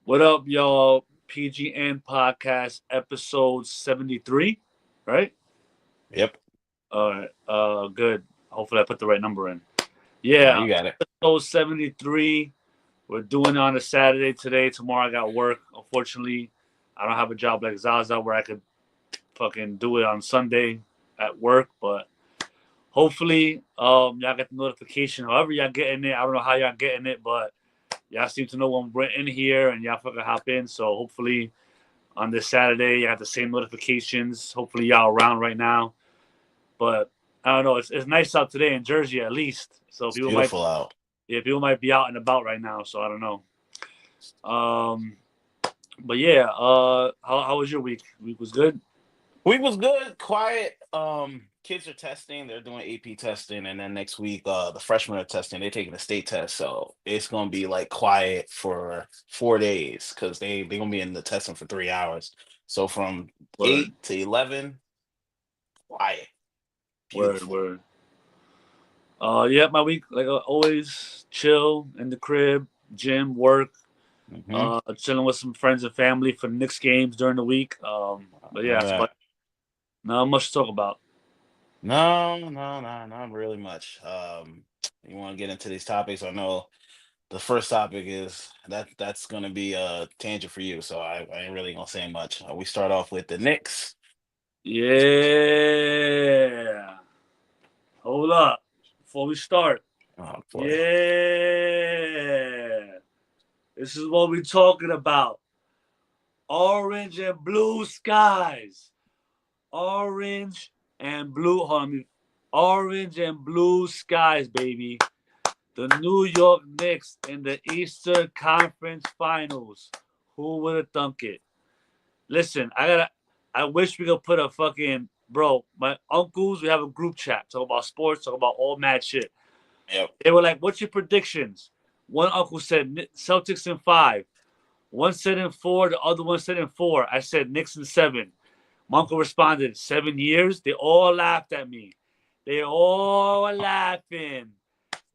What up, y'all? PGN podcast episode 73, right? Yep. All right. Good. Hopefully I put the right number in. No, Yeah, you got it. episode 73. We're doing it on a Saturday today. Tomorrow I got work. Unfortunately, I don't have a job like Zaza where I could fucking do it on Sunday at work, but hopefully y'all get the notification. However y'all getting it. I don't know how y'all getting it, but y'all seem to know when we're in here and y'all fucking hop in. So hopefully on this Saturday. You got the same notifications. Hopefully, y'all around right now. But I don't know. It's nice out today in Jersey, at least. So It's beautiful out. people might be out and about right now. So I don't know. Um, but yeah. How was your week? Week was good. Week was good, quiet. Kids are testing. They're doing AP testing, and then next week, the freshmen are testing. They're taking a state test, so it's gonna be like quiet for 4 days because they're gonna be in the testing for 3 hours. So from Word, 8 to 11, quiet, word, beautiful. word. Yeah, my week like always, chill in the crib, gym, work. Hmm. Chilling with some friends and family for the Knicks games during the week. But yeah, All that's about right. not much to talk about. No, no, no, not really much. You want to get into these topics? I know the first topic is that's gonna be a tangent for you, so I ain't really gonna say much. We start off with the Knicks. Yeah. Hold up. Before we start. Oh boy. Yeah. This is what we're talking about. Orange and blue skies. Orange and blue, homie. Orange and blue skies, baby. The New York Knicks in the Eastern Conference Finals. Who would have thunk it? Listen, I wish we could put a fucking bro. My uncles, we have a group chat talk about sports, talk about all mad shit. Yep. They were like, "What's your predictions?" One uncle said Celtics in five. One said in four. The other one said in four. I said Knicks in seven. My uncle responded, 7 years. They all laughed at me. They all laughing.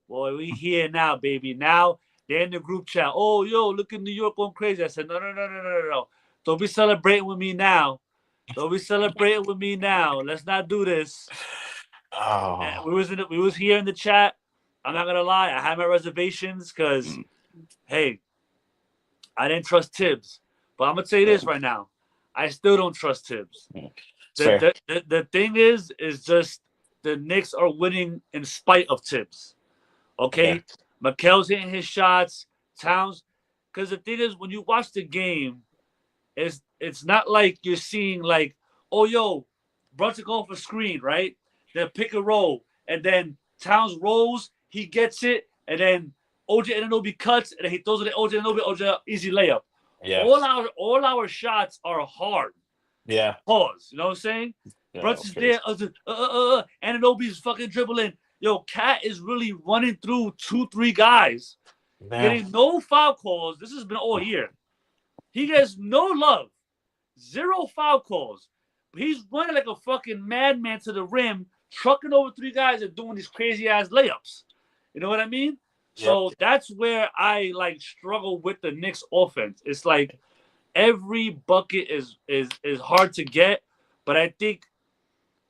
Boy, we here now, baby. Now they're in the group chat. Oh, yo, look at New York going crazy. I said, no, no, no, no, no, no, no. Don't be celebrating with me now. Don't be celebrating with me now. Let's not do this. And Oh. we was here in the chat. I'm not gonna lie. I had my reservations because Mm, hey, I didn't trust Tibbs. But I'm gonna tell you yeah, this right now. I still don't trust Tibbs. mm. It's The fair. the, the, the thing is just the Knicks are winning in spite of Tibbs. Yeah. Okay, Mikel's hitting his shots. Towns, because the thing is, when you watch the game, it's not like you're seeing like, oh yo, Brunson going for screen, right? Then pick and roll, and then Towns rolls, he gets it, and then OJ Anunoby cuts, and then he throws it to OJ Anunoby, OJ easy layup. Yeah. All our shots are hard. Yeah. Pause. You know what I'm saying? Yeah. That was Brunson's there. crazy. Anunoby's fucking dribbling. Yo, Cat is really running through two, three guys, Yeah. getting no foul calls. This has been all year. He gets no love, zero foul calls. But he's running like a fucking madman to the rim, trucking over three guys and doing these crazy ass layups. You know what I mean? Yep. So that's where I like struggle with the Knicks offense. It's like every bucket is hard to get, but I think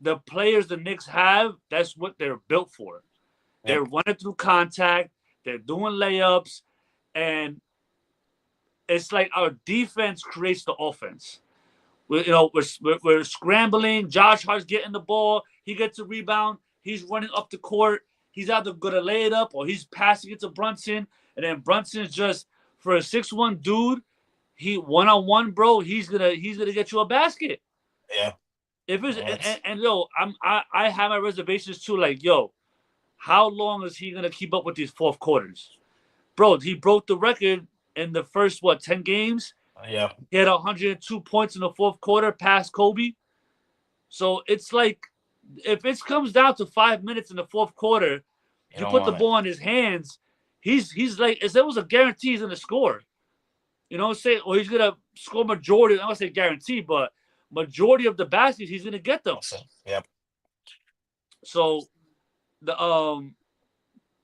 the players the Knicks have, that's what they're built for. They're Yep. running through contact, they're doing layups, and it's like our defense creates the offense. We're scrambling. Josh Hart's getting the ball. He gets a rebound. He's running up the court. He's either gonna lay it up or he's passing it to Brunson. And then Brunson's just for a 6'1" dude. He one on one, bro. He's gonna get you a basket. Yeah. If it's Well, and yo, I have my reservations too. Like yo, how long is he gonna keep up with these fourth quarters, bro? He broke the record in the first 10 games. yeah. He had 102 points in the fourth quarter, past Kobe. So it's like if it comes down to 5 minutes in the fourth quarter, You you don't put the want it. ball in his hands. He's like, if there was a guarantee he's gonna score. You know what I'm saying? Or he's gonna score majority. I don't want to say guarantee, but majority of the baskets he's gonna get them. Also, yep. So the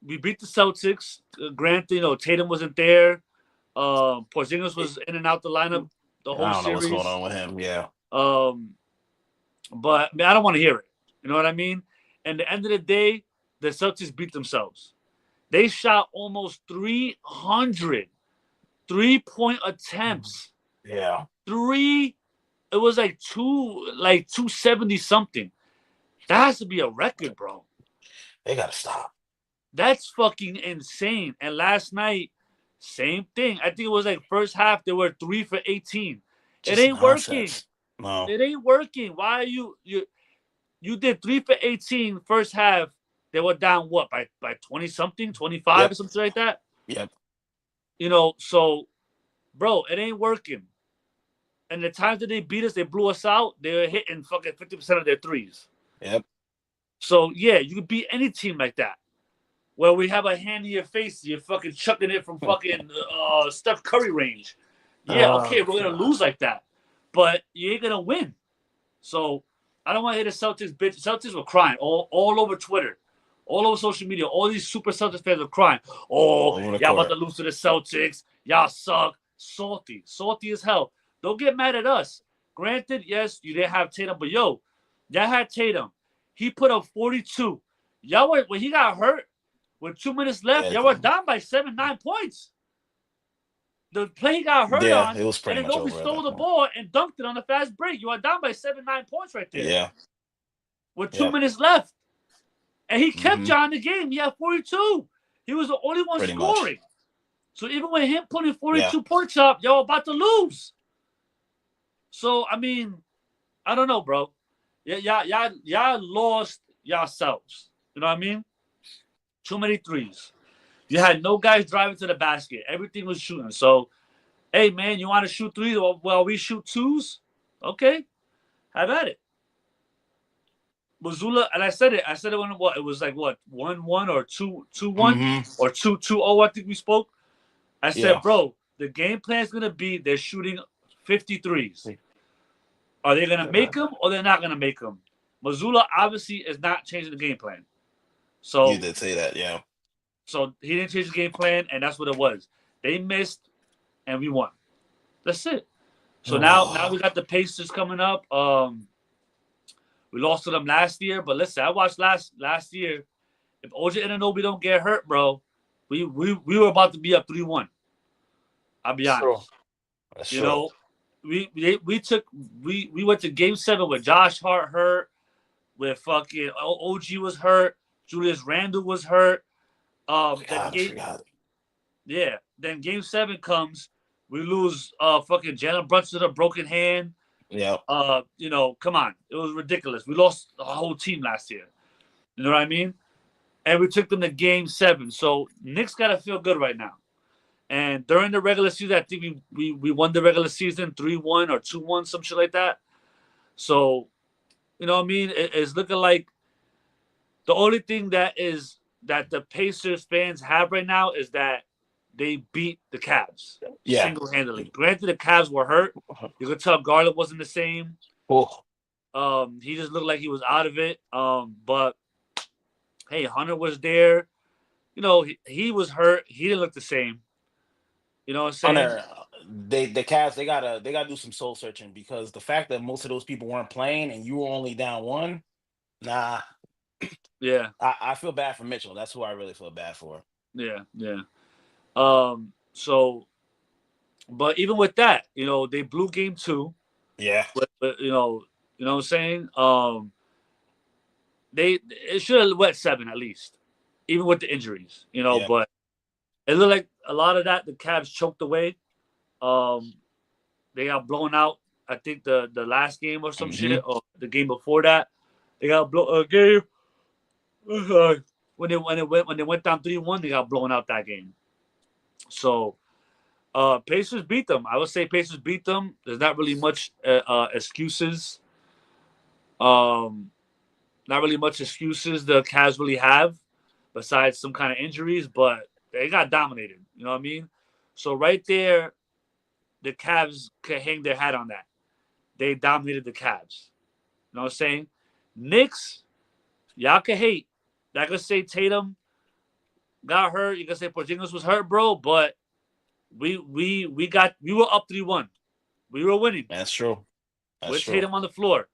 we beat the Celtics. Granted, Tatum wasn't there, Porzingis was in and out the lineup the whole I don't know what's going series. on with him. Yeah. But I mean, I don't want to hear it. You know what I mean? And at the end of the day, the Celtics beat themselves. They shot almost 300 3-point attempts. Yeah. It was like 270 something. That has to be a record, bro. They gotta stop. That's fucking insane. And last night, same thing. I think it was like first half they were 3 for 18. It Just ain't working. nonsense. No. It ain't working. Why are you did 3 for 18 first half? They were down what by 20 something, 25 or something like that. Yep. So bro, it ain't working. And the times that they beat us, they blew us out. They were hitting fucking 50% of their threes. Yep. So yeah, you could beat any team like that. Where we have a hand in your face, you're fucking chucking it from fucking Steph Curry range. Yeah, okay, we're gonna lose like that, but you ain't gonna win. So I don't want to hear the Celtics bitch. Celtics were crying all over Twitter, all over social media. All these super Celtics fans were crying. Oh, y'all about to lose to the Celtics. Y'all suck. Salty as hell. Don't get mad at us. Granted, yes, you didn't have Tatum, but yo, y'all had Tatum. He put up 42. Y'all were, when he got hurt, with 2 minutes left, y'all were down by 7-9 points. The play he got hurt on, it was pretty and then much Novi over stole the ball and dunked it on the fast break. You are down by 7-9 points right there. Yeah. With 2 minutes left. And he kept y'all in the game. He had 42. He was the only one scoring. So even with him putting 42 points up, y'all about to lose. So, I mean, I don't know, bro. Y'all lost yourselves. You know what I mean? Too many threes. You had no guys driving to the basket. Everything was shooting. So, hey, man, you want to shoot threes while we shoot twos? Okay. Have at it. Mazzulla, and I said it when it was like what 1-1 or 2-1 or 2-2-0. I think we spoke. I said, bro, the game plan is gonna be they're shooting 53s. Are they gonna make them or they're not gonna make them? Mazzulla obviously is not changing the game plan. So you did say that, yeah. So he didn't change the game plan, and that's what it was. They missed, and we won. That's it. So now we got the Pacers coming up. We lost to them last year, but listen, I watched last year. If OJ Anunoby don't get hurt, bro, we were about to be up 3-1. I'll be honest. That's you true. know, we went to Game 7 with Josh Hart hurt, with fucking OG was hurt, Julius Randle was hurt. Then Game 7 comes, we lose fucking Jalen Brunson to a broken hand. Yeah. Come on. It was ridiculous. We lost the whole team last year. You know what I mean? And we took them to Game 7. So Knicks gotta feel good right now. And during the regular season, I think we won the regular season 3-1 or 2-1, some shit like that. So, you know what I mean? It's looking like the only thing that the Pacers fans have right now is that they beat the Cavs single-handedly. Granted, the Cavs were hurt. You could tell Garland wasn't the same. He just looked like he was out of it. But hey, Hunter was there. He was hurt. He didn't look the same. You know what I'm saying? Hunter, the Cavs, they gotta do some soul searching, because the fact that most of those people weren't playing and you were only down 1, nah. Yeah. I feel bad for Mitchell. That's who I really feel bad for. Yeah. So, but even with that, they blew Game 2. Yeah. But you know what I'm saying? It should have went 7 at least, even with the injuries. But it looked like a lot of that the Cavs choked away. They got blown out. I think the last game or some shit, or the game before that, they got blown. Game when they went down 3-1, they got blown out that game. So, Pacers beat them. I would say Pacers beat them. There's not really much excuses. Not really much excuses the Cavs really have, besides some kind of injuries, but they got dominated. You know what I mean? So right there, the Cavs could hang their hat on that. They dominated the Cavs. You know what I'm saying? Knicks, y'all can hate. Y'all can say Tatum got hurt. You can say Porzingis was hurt, bro, but we were up 3-1. We were winning That's true. That's with true. Tatum on the floor.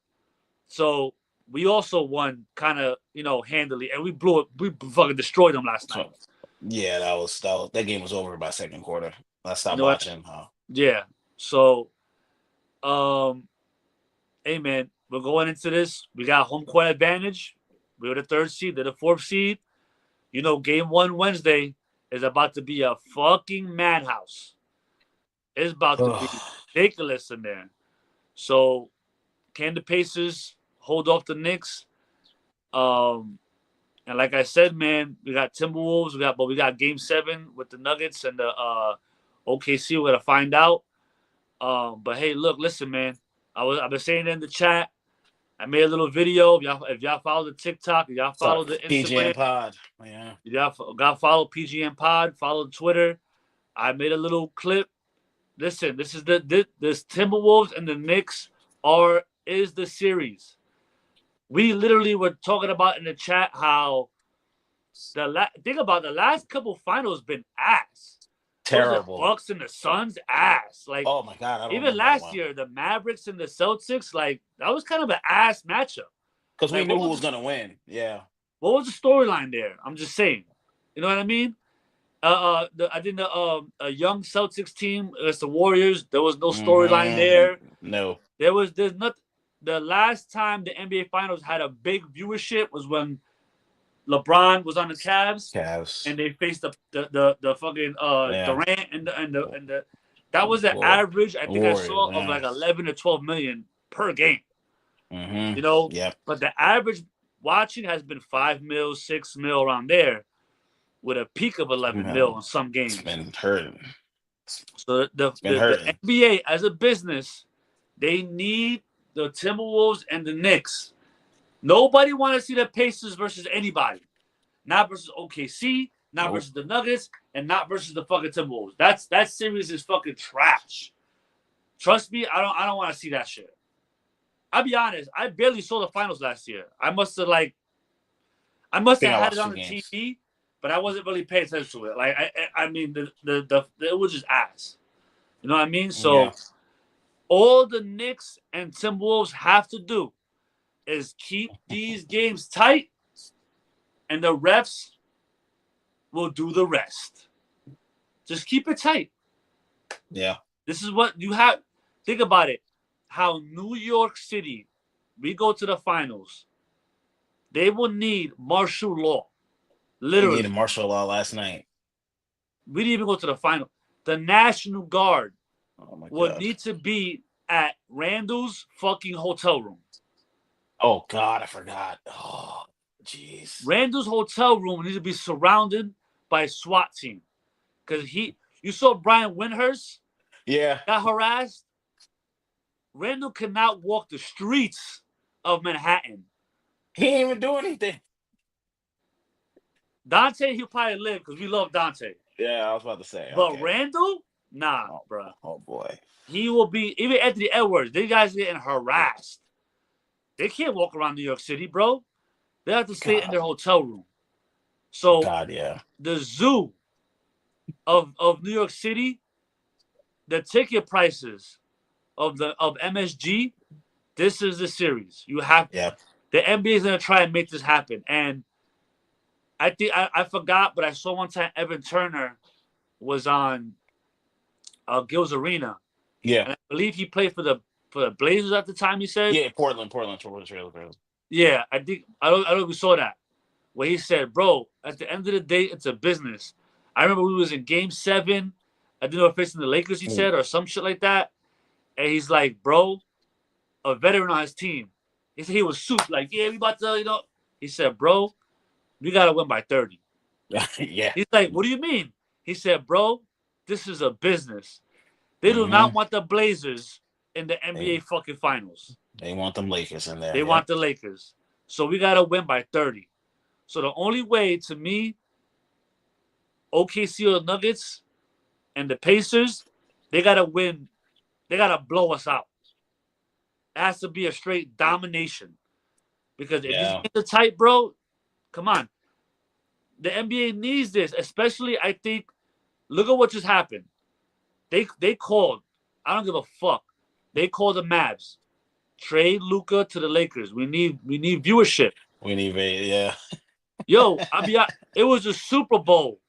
So we also won kind of, handily, and we blew it. We fucking destroyed them last night. So, yeah, that game was over by second quarter. I You stopped know what? watching. Yeah. So, hey man, we're going into this. We got home court advantage. We were the 3rd seed. They're the 4th seed. Game 1 Wednesday is about to be a fucking madhouse. It's about to be ridiculous in there. So, can the Pacers hold off the Knicks? And like I said, man, we got Timberwolves. We got Game 7 with the Nuggets and the OKC. We're gonna find out. But hey, look, listen, man. I've been saying it in the chat. I made a little video. If y'all follow the TikTok, if y'all follow the Instagram, PGN Pod. Yeah. y'all gotta follow PGN Pod, follow Twitter. I made a little clip. Listen, this Timberwolves and the Knicks is the series. We literally were talking about in the chat how think about the last couple finals been ass. Terrible. The Bucks and the Suns ass. Like, oh my god, I don't even last year, the Mavericks and the Celtics, like that was kind of an ass matchup. Because we knew who was gonna win. Yeah. What was the storyline there? I'm just saying. You know what I mean? I think a young Celtics team against the Warriors. There was no storyline there. No. There's not. The last time the NBA Finals had a big viewership was when LeBron was on the Cavs, and they faced the fucking Durant and the that was the average I think Warriors, I saw of like 11 to 12 million per game. Yeah. But the average watching has been 5 mil, 6 mil around there, with a peak of 11 mil in some games. It's been hurting. So the NBA as a business, they need the Timberwolves and the Knicks. Nobody want to see the Pacers versus anybody. Not versus OKC, not versus the Nuggets, and not versus the fucking Timberwolves. That series is fucking trash. Trust me, I don't want to see that shit. I'll be honest, I barely saw the finals last year. I must have had it on the TV, but I wasn't really paying attention to it. Like I mean, it was just ass. You know what I mean? So all the Knicks and Timberwolves have to do is keep these games tight, and the refs will do the rest. Just keep it tight. Yeah. This is what you have. Think about it. How New York City, we go to the finals. They will need martial law. Literally. They needed martial law last night. We didn't even go to the final. The National Guard would need to be at Randall's fucking hotel room. Oh, God, I forgot. Oh, jeez. Randall's hotel room needs to be surrounded by a SWAT team. Because you saw Brian Windhurst? Yeah. Got harassed. Randall cannot walk the streets of Manhattan. He ain't even do anything. Dante, he'll probably live because we love Dante. Yeah, I was about to say. But Randall? Nah, bro. Oh, boy. He will be, even Anthony Edwards, these guys getting harassed. They can't walk around New York City, bro. They have to stay in their hotel room. So, the zoo of New York City, the ticket prices of MSG, this is the series. You have the NBA is gonna try and make this happen. And I think I forgot, but I saw one time Evan Turner was on Gil's Arena. Yeah, and I believe he played for the Blazers at the time. He said, "Yeah, Portland." Yeah, I don't know if we saw that. Where he said, "Bro, at the end of the day, it's a business." I remember we was in Game 7. I didn't know facing the Lakers. He said, or some shit like that. And he's like, "Bro, a veteran on his team." He said he was soup. Like, yeah, we about to, He said, "Bro, we gotta win by 30." Yeah. He's like, "What do you mean?" He said, "Bro, this is a business. They do not want the Blazers in the NBA fucking finals. They want them Lakers in there. They want the Lakers. So we got to win by 30. So the only way, to me, OKC or Nuggets and the Pacers, they got to win. They got to blow us out. It has to be a straight domination. Because if these games are tight, bro, come on. The NBA needs this. Especially, I think, look at what just happened. They called. I don't give a fuck. They called the Mavs. Trade Luca to the Lakers. We need viewership. We need yeah. Yo, it was a Super Bowl.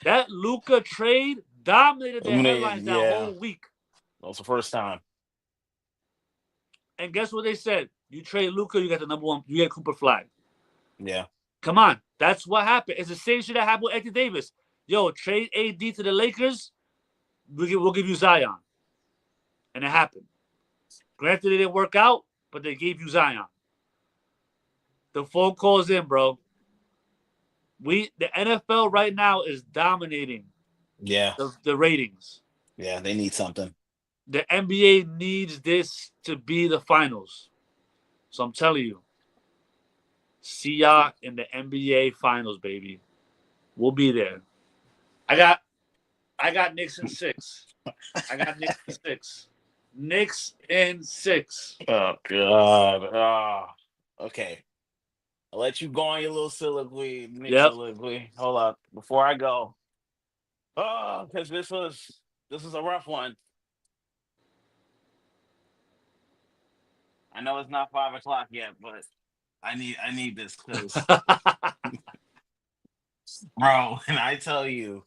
That Luca trade dominated the headlines that Yeah. whole week. That was the first time. And guess what they said? You trade Luca, you get the number one. You get Cooper Flag. Yeah. Come on, that's what happened. It's the same shit that happened with Anthony Davis. Yo, trade AD to the Lakers. We'll give you Zion, and it happened. Granted, it didn't work out, but they gave you Zion. The phone calls in, bro. The NFL right now is dominating Yeah. the ratings. Yeah. They need something. The NBA needs this to be the finals. So I'm telling you, see ya in the NBA finals, baby. We'll be there. I got Knicks in 6. I got Knicks in 6. Knicks in 6. Oh God. Okay. I'll let you go on your little soliloquy, Nick Yep. soliloquy. Hold up. Before I go. Oh, because this was a rough one. I know it's not 5 o'clock yet, but I need this because bro, and I tell you,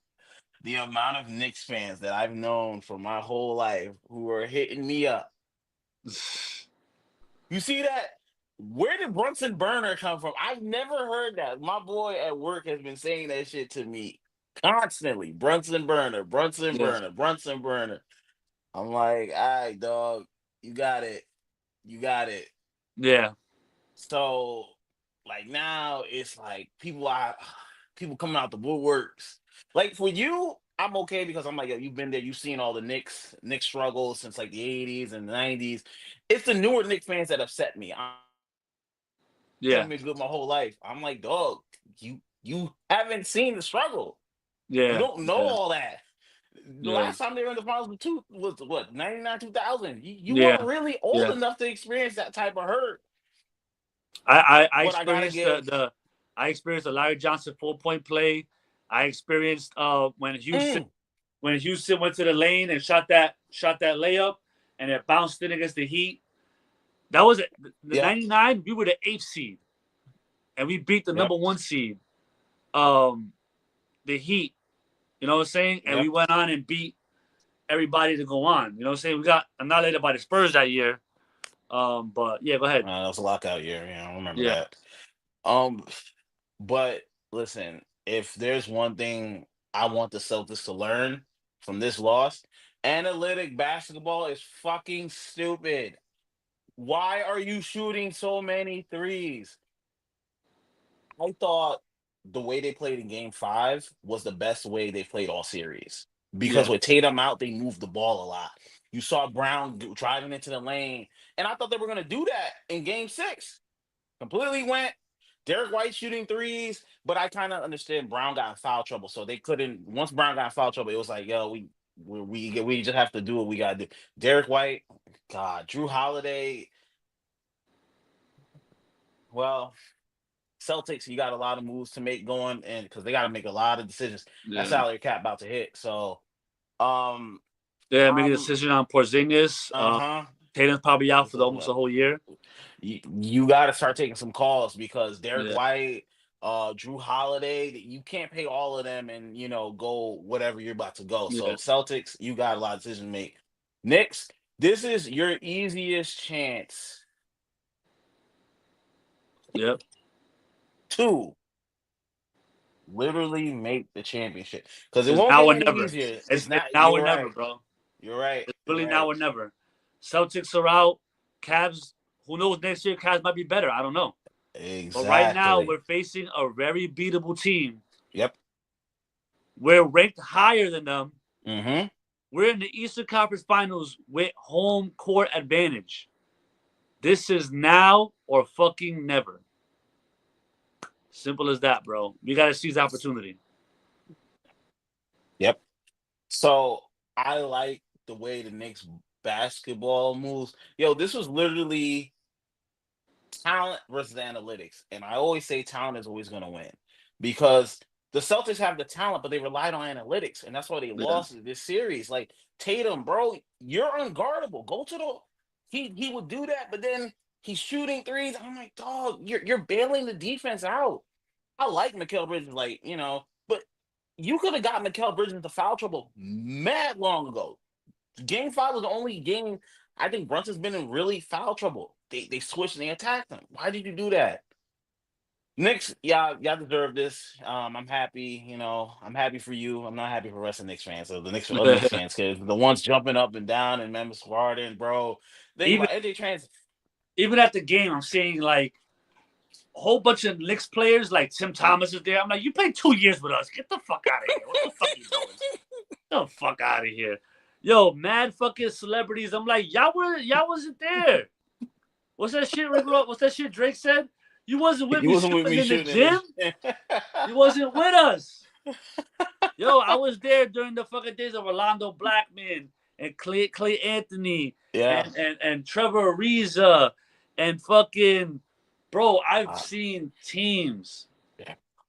the amount of Knicks fans that I've known for my whole life who are hitting me up. You see that? Where did Brunson Burner come from? I've never heard that. My boy at work has been saying that shit to me constantly. Brunson Burner, Brunson Yeah. Burner, Brunson Burner. I'm like, all right, dog, you got it. You got it. Yeah. So, like now it's like people coming out the woodworks. Like for you, I'm okay because I'm like, yo, you've been there, you've seen all the Knicks struggles since like the 80s and the 90s. It's the newer Knicks fans that upset me. Yeah. I've been good my whole life. I'm like, dog, you haven't seen the struggle. You Yeah. don't know Yeah. all that. The Yeah. last time they were in the finals was what, 99, 2000. You weren't Yeah. really old Yeah. enough to experience that type of hurt. I But I gotta experienced give I experienced the Larry Johnson 4-point play. I experienced when Houston went to the lane and shot that layup and it bounced in against the Heat. That was it. The yep, 99. We were the 8th seed, and we beat the yep, number 1 seed, um, the Heat. You know what I'm saying? And we yep. went on and beat everybody to go on. You know what I'm saying? We got annihilated by the Spurs that year. But yeah, go ahead. That was a lockout year. Yeah, I remember Yeah. that. Um, but listen, if there's one thing I want the Celtics to learn from this loss, analytic basketball is fucking stupid. Why are you shooting so many threes? I thought the way they played in game 5 was the best way they played all series. Because Yeah. with Tatum out, they moved the ball a lot. You saw Brown driving into the lane. And I thought they were going to do that in game 6. Completely went. Derek White shooting threes, but I kind of understand Brown got in foul trouble. So they couldn't, once Brown got in foul trouble, it was like, yo, we just have to do what we got to do. Derek White, God, Drew Holiday, well, Celtics, you got a lot of moves to make going, and because they got to make a lot of decisions. That Yeah. salary cap about to hit. So, um, Yeah. Make a I'm decision on Porzingis. uh-huh. Tatum's probably out for almost So the whole year. you got to start taking some calls because Derek Yeah. White, Drew Holiday, you can't pay all of them and go whatever you're about to go. So Yeah. Celtics, you got a lot of decisions to make. Knicks, this is your easiest chance Yep. to literally make the championship because it It's won't now get or any never. easier. It's It's not. now You're or never, right. bro. You're right. It's You're really right. now or never. Celtics are out. Cavs. Who knows? Next year, Cavs might be better. I don't know. But right now, Exactly. we're facing a very beatable team. Yep. We're ranked higher than them. Mm-hmm. We're in the Eastern Conference Finals with home court advantage. This is now or fucking never. Simple as that, bro. We got to seize the opportunity. Yep. So I like the way the Knicks basketball moves. Yo, this was literally talent versus analytics, and I always say talent is always going to win because the Celtics have the talent, but they relied on analytics, and that's why they Yeah. lost this series. Like Tatum, bro, you're unguardable. Go to the. He would do that, but then he's shooting threes. I'm like, dog, you're bailing the defense out. I like Mikal Bridges, like but you could have got Mikal Bridges into foul trouble mad long ago. Game 5 was the only game I think Brunson's been in really foul trouble. They switched and they attacked him. Why did you do that? Knicks, y'all deserve this. I'm happy. I'm happy for you. I'm not happy for the rest of Knicks fans. So the other Knicks fans, because the ones jumping up and down in Memphis Garden, bro. Think even about NJ Trans. even at the game, I'm seeing like a whole bunch of Knicks players, like Tim Thomas is there. I'm like, you played 2 years with us. Get the fuck out of here. What the fuck are you doing? Get the fuck out of here. Yo, mad fucking celebrities. I'm like, y'all wasn't there. What's that shit, Rick? What's that shit Drake said? You wasn't with me shooting in the gym. You wasn't with us. Yo, I was there during the fucking days of Orlando Blackman and Clay Anthony and Trevor Ariza and fucking bro. I've seen teams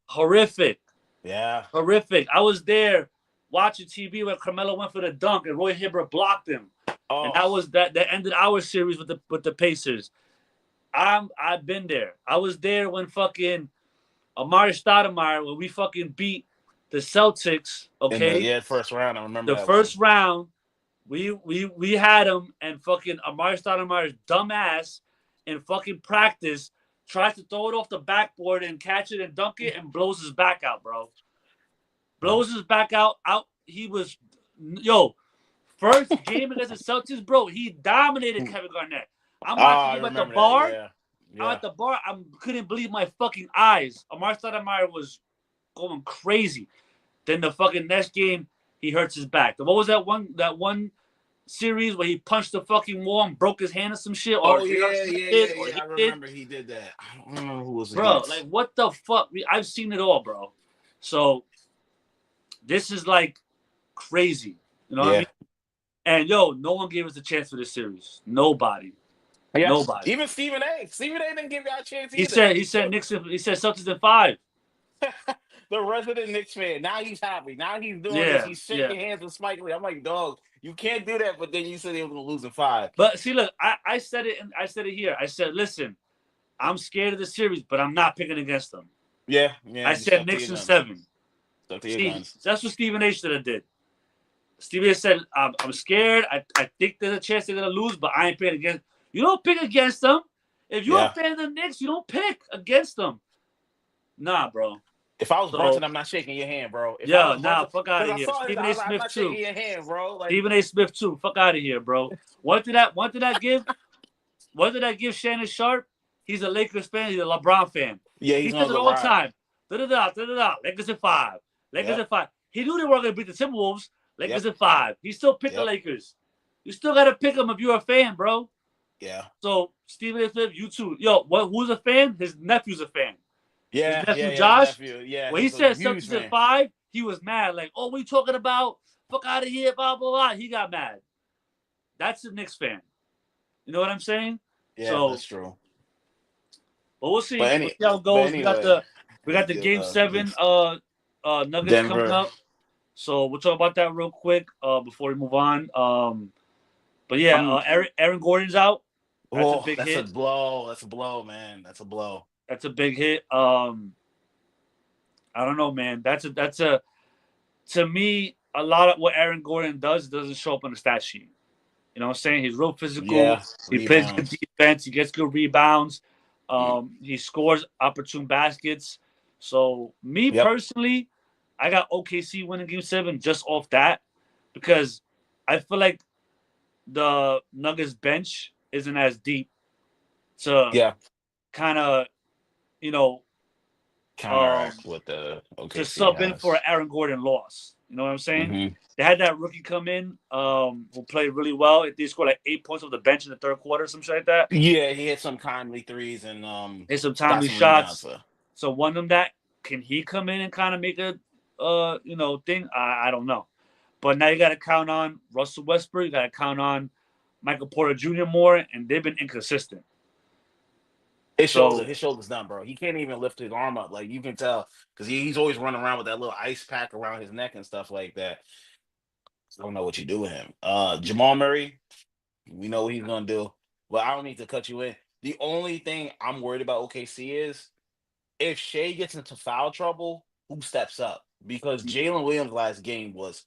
horrific. Yeah. Horrific. I was there watching TV when Carmelo went for the dunk and Roy Hibbert blocked him. Oh. And that ended our series with the Pacers. I've been there. I was there when fucking Amari Stoudemire, when we fucking beat the Celtics, okay? First round. I remember the first round. We had him, and fucking Amari Stoudemire's dumbass in fucking practice tries to throw it off the backboard and catch it and dunk it and blows his back out, bro. Blows his back out. He was, first game against the Celtics, bro. He dominated Kevin Garnett. I'm watching him at the bar. Yeah. I'm at the bar. I couldn't believe my fucking eyes. Amari Stoudemire was going crazy. Then the fucking next game, he hurts his back. What was that one series where he punched the fucking wall and broke his hand or some shit? I remember he did that. I don't remember who was against. Like, what the fuck? I've seen it all, bro. So this is like crazy. You know what I mean? And no one gave us a chance for this series. Nobody. Yes. Nobody. Even Stephen A. Stephen A. didn't give y'all a chance either. He said Celtics in 5. The resident Knicks fan. Now he's happy. Now he's doing this. He's shaking hands with Spike Lee. I'm like, dog, you can't do that. But then you said they were going to lose in 5. But see, look, I said it. I said it here. I said, listen, I'm scared of the series, but I'm not picking against them. Yeah. I said Knicks in 7. That's what Stephen A. should have did. Stephen A. said, I'm scared. I think there's a chance they're going to lose, but I ain't picking against. You don't pick against them. If you're a fan of the Knicks, you don't pick against them. Nah, bro. If I was Brunson, I'm not shaking your hand, bro. Fuck out of here. Stephen A. Smith too. Your hand, bro. Stephen A. Smith too. Fuck out of here, bro. What did I give Shannon Sharp? He's a Lakers fan. He's a LeBron fan. Yeah, he says it all the time. Lakers in 5. Lakers in 5. He knew they weren't going to beat the Timberwolves. Lakers in 5. He still picked the Lakers. You still got to pick them if you're a fan, bro. Yeah. So Stephen A. Smith, you too. Yo, who's a fan? His nephew's a fan. Yeah. His nephew Josh. When he said Celtics in 5, he was mad. Like, what are you talking about? Fuck out of here, blah blah blah. He got mad. That's a Knicks fan. You know what I'm saying? Yeah, that's true. But we'll see. We'll see how it goes. Anyway, we got the Game 7 Nuggets Denver. Coming up. So we'll talk about that real quick before we move on. But yeah, Aaron Gordon's out. That's a big hit. That's a blow. That's a blow, man. That's a blow. That's a big hit. I don't know, man. That's a to me, a lot of what Aaron Gordon doesn't show up on the stat sheet. You know what I'm saying? He's real physical. Yeah, he plays good defense. He gets good rebounds. He scores opportune baskets. So me personally, I got OKC winning Game 7 just off that because I feel like the Nuggets bench isn't as deep to kind of, counteract with the OKC to sub in for an Aaron Gordon loss. You know what I'm saying? Mm-hmm. They had that rookie come in who played really well. They scored like 8 points off the bench in the third quarter, some shit like that. Yeah, he hit some timely threes and hit some timely shots. So one of them that can he come in and kind of make a thing? I don't know. But now you got to count on Russell Westbrook. You got to count on Michael Porter Jr. more, and they've been inconsistent. So His shoulder's done, bro. He can't even lift his arm up. Like you can tell, because he's always running around with that little ice pack around his neck and stuff like that. I don't know what you do with him. Jamal Murray, we know what he's gonna do. But I don't need to cut you in. The only thing I'm worried about OKC is if Shea gets into foul trouble, who steps up? Because Jalen Williams last game was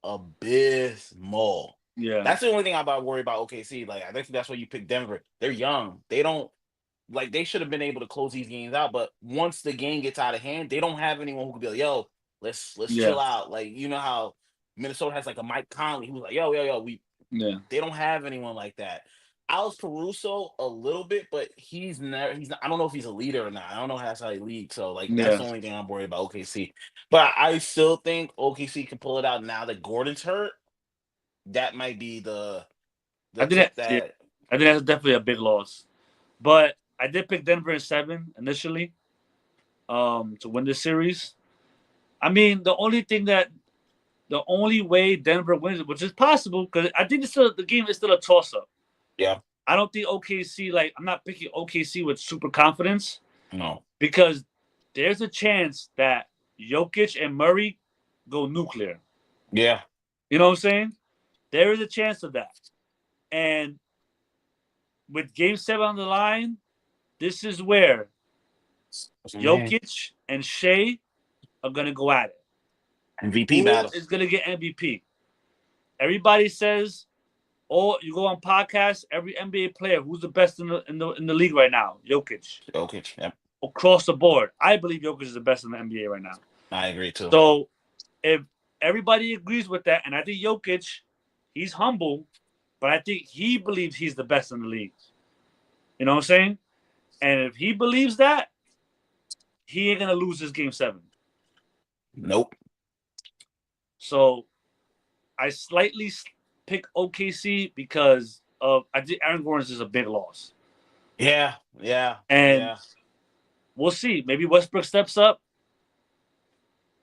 abysmal. yeah, That's the only thing I'm about worried about OKC. Like I think that's why you pick Denver. They're young. They don't like they should have been able to close these games out. But once the game gets out of hand, they don't have anyone who could be like, yo, let's yeah, chill out. Like you know how Minnesota has like a Mike Conley who's like, yo, we yeah, they don't have anyone like that. Alex Caruso a little bit, but he's not, I don't know if he's a leader or not. I don't know how he leads. So like that's yeah. the only thing I'm worried about OKC. But I still think OKC can pull it out now that Gordon's hurt. That might be I the think that, tip yeah, that I think that's definitely a big loss. But I did pick Denver in 7 initially, to win this series. I mean, the only way Denver wins, which is possible, because I think the game is still a toss up. yeah, I don't think OKC, like, I'm not picking OKC with super confidence no. because there's a chance that Jokic and Murray go nuclear. Yeah. You know what I'm saying? There is a chance of that. And with game 7 on the line, this is where Man. Jokic and Shea are going to go at it. MVP Who battle. is going to get MVP? Everybody says, oh, you go on podcasts, every NBA player, who's the best in the league right now? Jokic. Jokic. Yep. Across the board. I believe Jokic is the best in the NBA right now. I agree too. So if everybody agrees with that, and I think Jokic, he's humble, but I think he believes he's the best in the league. You know what I'm saying? And if he believes that, he ain't gonna lose this game 7. Nope. So I slightly pick OKC because of I think Aaron Gordon's is a big loss. Yeah. And we'll see. Maybe Westbrook steps up.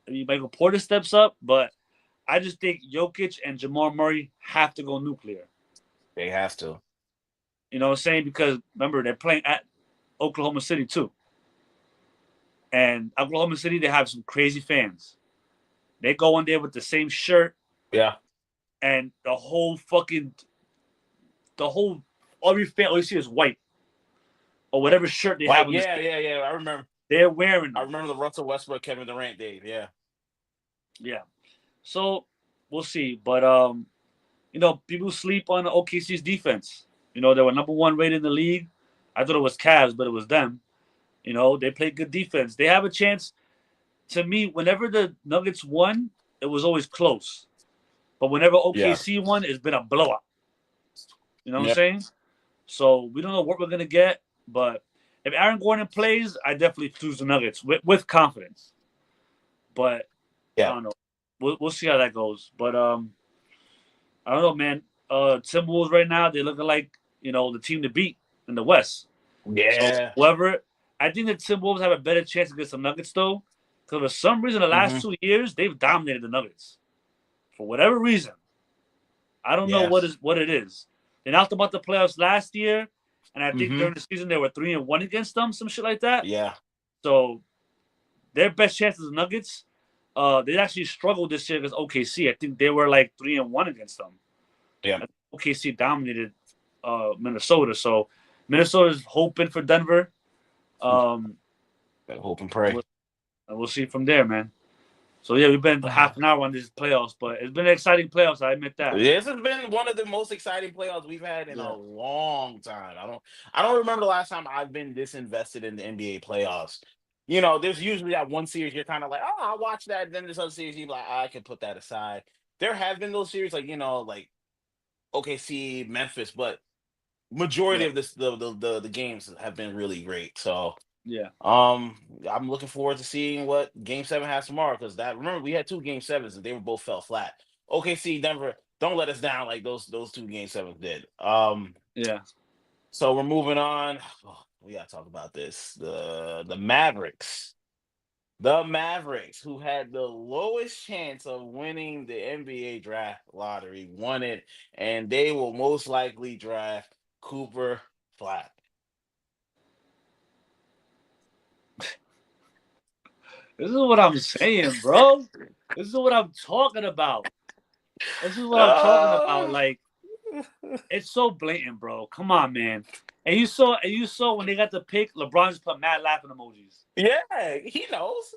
Maybe Michael Porter steps up, but I just think Jokic and Jamal Murray have to go nuclear. They have to. You know what I'm saying? Because remember, they're playing at Oklahoma City too. And Oklahoma City, they have some crazy fans. They go in there with the same shirt. Yeah. And every fan, all you see is white. Or whatever shirt they have on. Yeah. I remember. They're wearing them. I remember the Russell Westbrook, Kevin Durant days. Yeah. Yeah. So we'll see. But people sleep on OKC's defense. They were number 1 rated in the league. I thought it was Cavs, but it was them. They play good defense. They have a chance. To me, whenever the Nuggets won, it was always close. But whenever OKC won, it's been a blowout. You know what I'm saying? So we don't know what we're gonna get, but if Aaron Gordon plays, I definitely choose the Nuggets with confidence. But I don't know. We'll see how that goes. But I don't know, man. Timberwolves right now, they're looking like the team to beat in the West. Yeah. So whoever, I think the Timberwolves have a better chance against the Nuggets though, because for some reason the last 2 years they've dominated the Nuggets. For whatever reason, I don't know what it is. They knocked them out the playoffs last year, and I think during the season they were 3-1 against them, some shit like that. Yeah. So their best chance is the Nuggets. They actually struggled this year against OKC. I think they were like 3-1 against them. Yeah. OKC dominated Minnesota, so Minnesota's hoping for Denver. Hope and pray. We'll see from there, man. So yeah, we've been half an hour on these playoffs, but it's been exciting playoffs. I admit that. This has been one of the most exciting playoffs we've had in a long time. I don't remember the last time I've been this invested in the NBA playoffs. There's usually that one series you're kind of like, oh, I'll watch that. And then there's other series you're like, I can put that aside. There have been those series like like OKC, Memphis, but majority of the games have been really great. So yeah, I'm looking forward to seeing what Game 7 has tomorrow because remember we had 2 Game 7s and they were both fell flat. OKC, Denver, don't let us down like those 2 Game 7s did. yeah. So we're moving on. Oh, we gotta talk about this. The Mavericks. The Mavericks, who had the lowest chance of winning the NBA draft lottery, won it, and they will most likely draft Cooper Flat. This is what I'm saying, bro. This is what I'm talking about. This is what I'm talking about. Uh, Like, it's so blatant, bro. Come on, man. And you saw when they got the pick, LeBron just put mad laughing emojis. yeah, he knows.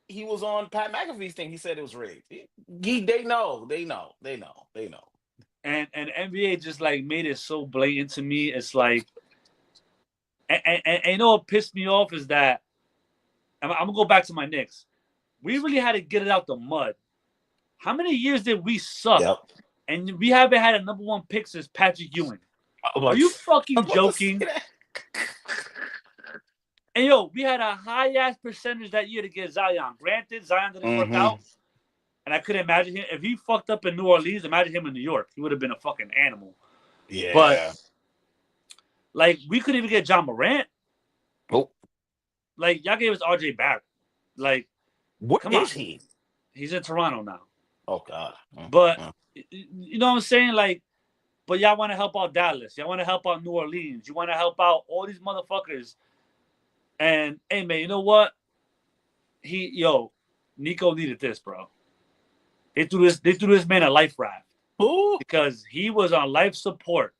He was on Pat McAfee's thing. He said it was rigged. They know. They know. They know. They know. And NBA just like made it so blatant to me. It's like, and you know what pissed me off is that I'm gonna go back to my Knicks. We really had to get it out the mud. How many years did we suck? Yep. And we haven't had a number one pick since Patrick Ewing. I'm Are about, you I'm fucking about to say joking? that. And yo, we had a high ass percentage that year to get Zion. Granted, Zion didn't work out. And I couldn't imagine him if he fucked up in New Orleans. Imagine him in New York; he would have been a fucking animal. Yeah. But like, we couldn't even get John Morant. Oh. Like, y'all gave us RJ Barrett. Like, What come is on. he? He's in Toronto now. Oh God. But you know what I'm saying? Like, but y'all want to help out Dallas. Y'all want to help out New Orleans. You want to help out all these motherfuckers. And hey, man, you know what? Nico needed this, bro. They threw this man a life raft. Ooh. Because he was on life support.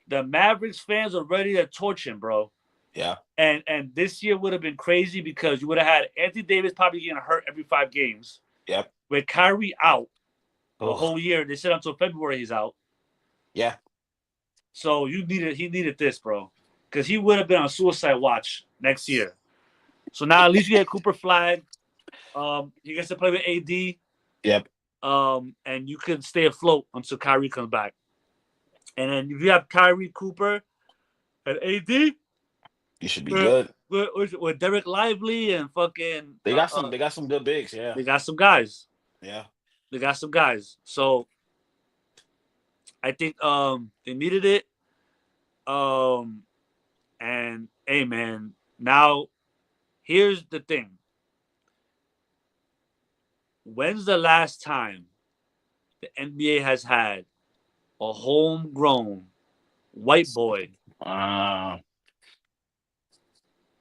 The Mavericks fans were ready to torch him, bro. Yeah. And this year would have been crazy because you would have had Anthony Davis probably getting hurt every 5 games. Yep. With Kyrie out the whole year. They said until February he's out. Yeah. So he needed this, bro. Because he would have been on suicide watch next year. So now at least you get Cooper Flag. He gets to play with AD. Yep. And you can stay afloat until Kyrie comes back. And then if you have Kyrie, Cooper, and AD, you should be good. With Derek Lively and fucking, they got some good bigs. Yeah, they got some guys. Yeah, they got some guys. So I think they needed it. And hey, man, now here's the thing. When's the last time the NBA has had a homegrown white boy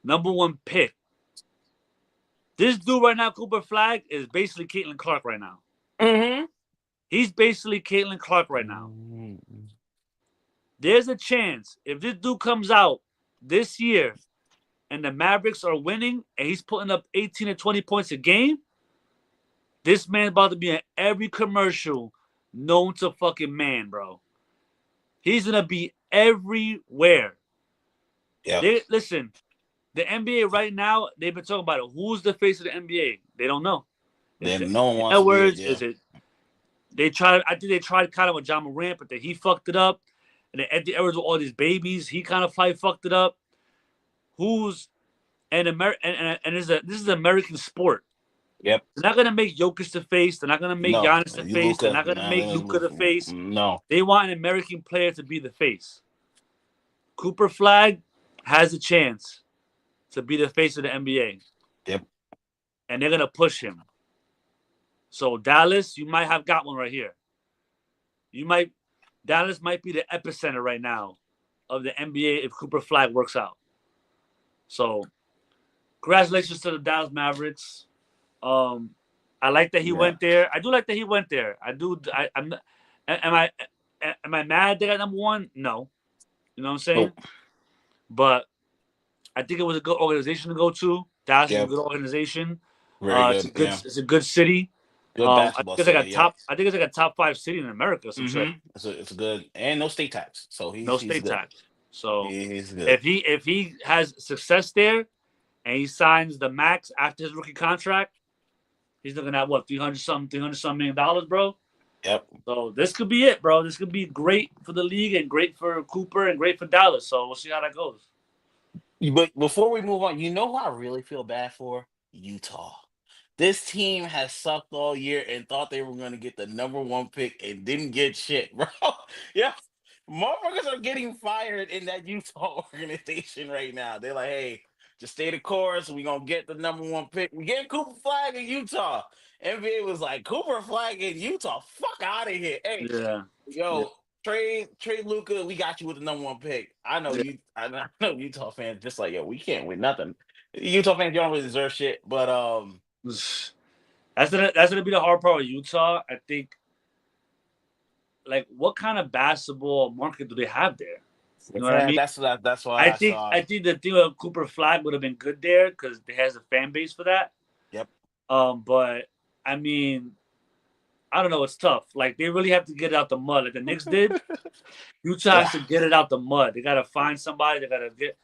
number one pick? This dude right now, Cooper Flag, is basically Caitlin Clark right now. Mm-hmm. He's basically Caitlin Clark right now. Mm-hmm. There's a chance if this dude comes out this year and the Mavericks are winning and he's putting up 18 to 20 points a game, this man's about to be in every commercial known to fucking man, bro. He's going to be everywhere. Yeah. Listen, the NBA right now, they've been talking about it. Who's the face of the NBA? They don't know. No one wants Edwards, to be it, is it? I think they tried kind of with John Morant, but he fucked it up. And then Anthony Edwards with all these babies, he kind of fucked it up. This is an American sport. Yep. They're not gonna make Jokic the face. They're not gonna make Giannis the face. They're not gonna make Luka the face. No. They want an American player to be the face. Cooper Flag has a chance to be the face of the NBA. Yep. And they're gonna push him. So Dallas, you might have got one right here. Dallas might be the epicenter right now of the NBA if Cooper Flag works out. So congratulations to the Dallas Mavericks. I like that he went there. I do like that he went there. I do. Am I mad they got number one? No. You know what I'm saying? Oh. But I think it was a good organization to go to. Dallas is a good organization. Very good. It's a good city. Good basketball city, I think it's like a top 5 city in America. Some shit. It's good, and no state tax. So he's state good. tax. So he's good. If he has success there, and he signs the max after his rookie contract, he's looking at what $300 million, bro. Yep. So this could be it, bro. This could be great for the league and great for Cooper and great for Dallas. So we'll see how that goes. But before we move on, you know who I really feel bad for? Utah. This team has sucked all year and thought they were going to get the number one pick and didn't get shit, bro. Yeah. Motherfuckers are getting fired in that Utah organization right now. They're like, hey, just stay the course. We're going to get the number one pick. We're getting Cooper Flag in Utah. NBA was like, Cooper Flag in Utah? Fuck out of here. Hey, trade Luka. We got you with the number one pick. I know I know Utah fans just like, yo, we can't win nothing. Utah fans don't really deserve shit, but That's gonna be the hard part with Utah. I think, like, what kind of basketball market do they have there? You know what I yeah, mean? that's why I I think saw. I think the thing with Cooper Flag would have been good there because it has a fan base for that. Yep. But I mean, I don't know. It's tough. Like they really have to get it out the mud, like the Knicks did. Utah Yeah. has to get it out the mud. They gotta find somebody. They gotta get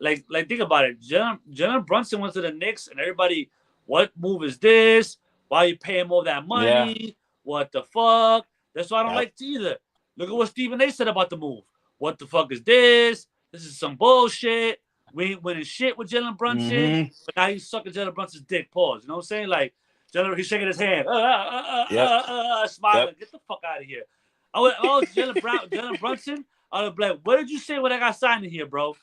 like think about it. Jalen Brunson went to the Knicks, and everybody, what move is this? Why are you paying him all that Yeah. money? What the fuck? That's why I don't Yep. like it either. Look at what Stephen A said about the move. What the fuck is this? This is some bullshit. We ain't winning shit with Jalen Brunson, Mm-hmm. but now he's sucking Jalen Brunson's dick. Pause. You know what I'm saying? Like Jalen, he's shaking his hand, Yep. Yep. smiling. Get the fuck out of here. I was Jalen Brunson. I would be like, what did you say when I got signed in here, bro?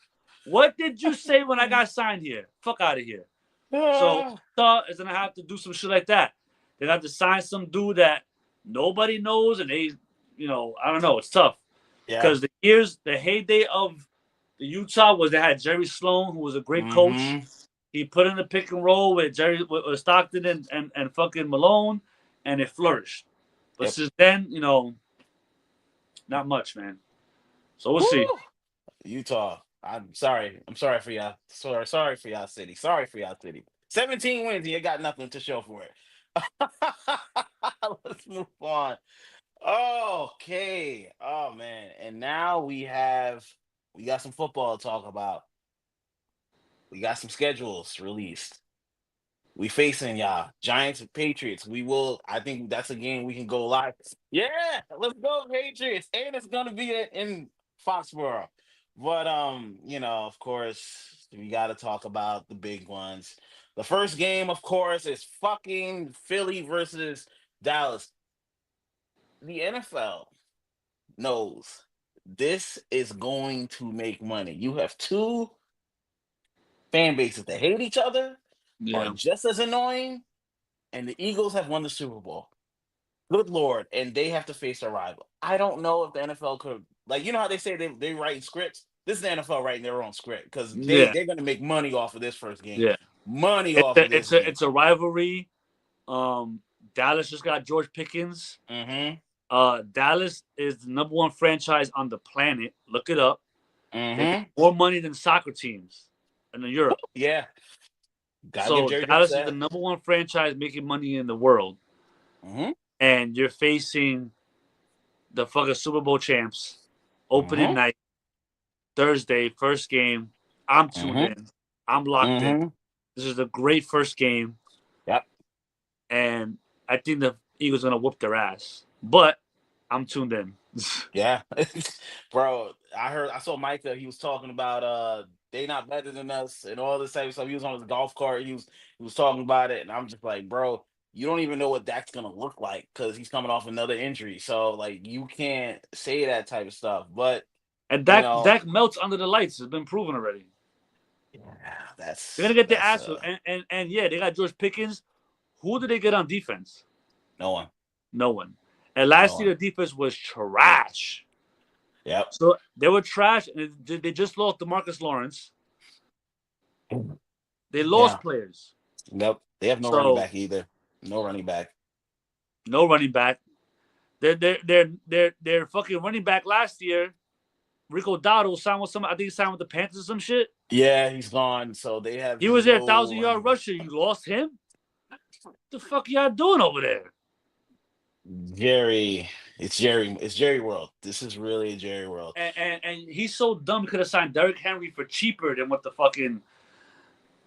What did you say when I got signed here? Fuck out of here. So Ah, Utah is gonna have to do some shit like that. They have to sign some dude that nobody knows, and I don't know. It's tough yeah. because the heyday of the Utah was they had Jerry Sloan, who was a great coach. Mm-hmm. He put in the pick and roll with Stockton and fucking Malone, and it flourished. But Yep. since then, not much, man. So we'll see. Woo! Utah. I'm sorry. I'm sorry for y'all. Sorry for y'all city. Sorry for y'all city. 17 wins and you got nothing to show for it. Let's move on. Okay. Oh man. And now we got some football to talk about. We got some schedules released. We facing y'all Giants and Patriots. I think that's a game we can go live. Yeah, let's go Patriots, and it's gonna be in Foxborough. But of course, we got to talk about the big ones. The first game, of course, is fucking Philly versus Dallas. The NFL knows this is going to make money. You have two fan bases that hate each other, are Yeah, just as annoying, and the Eagles have won the Super Bowl. Good lord, and they have to face a rival. I don't know if the NFL could, like, you know how they say they write scripts. This is the NFL writing their own script because yeah, they're going to make money off of this first game, yeah. money It's off of a this it's a game. it's a rivalry. Um, Dallas just got George Pickens. Mm-hmm. Dallas is the number one franchise on the planet. Look it up. They make Mm-hmm. more money than soccer teams in Europe. Yeah, gotta give So Jerry Jones Dallas is the that. number one franchise making money in the world, Mm-hmm. and you're facing the fucking Super Bowl champs. Opening Mm-hmm. night, Thursday, first game. I'm tuned Mm-hmm. in. I'm locked in. Mm-hmm. This is a great first game, Yep. and I think the Eagles are gonna whoop their ass. But I'm tuned in. Yeah. Bro, I saw Micah, he was talking about they not better than us and all this type of stuff. He was on his golf cart, he was talking about it, and I'm just like, bro, you don't even know what that's gonna look like because he's coming off another injury. So like you can't say that type of stuff. But And you Dak know, Dak melts under the lights. It's been proven already. yeah, They're gonna get their that's ass whipped. And yeah, they got George Pickens. Who did they get on defense? no one. No one. And No last year one. the defense was trash. Yep. So they were trash, and they just lost DeMarcus Lawrence. They Yeah. lost players. Yep. They have no running So back either. No running back. no running back. Their fucking running back last year, Rico Dotto, signed with some. I think he signed with the Panthers or some shit. Yeah, he's gone. So they have He was their no 1,000 yard running. rusher. You lost him. What the fuck y'all doing over there? Jerry, it's Jerry World. This is really a Jerry World. And he's so dumb. He could have signed Derrick Henry for cheaper than what the fucking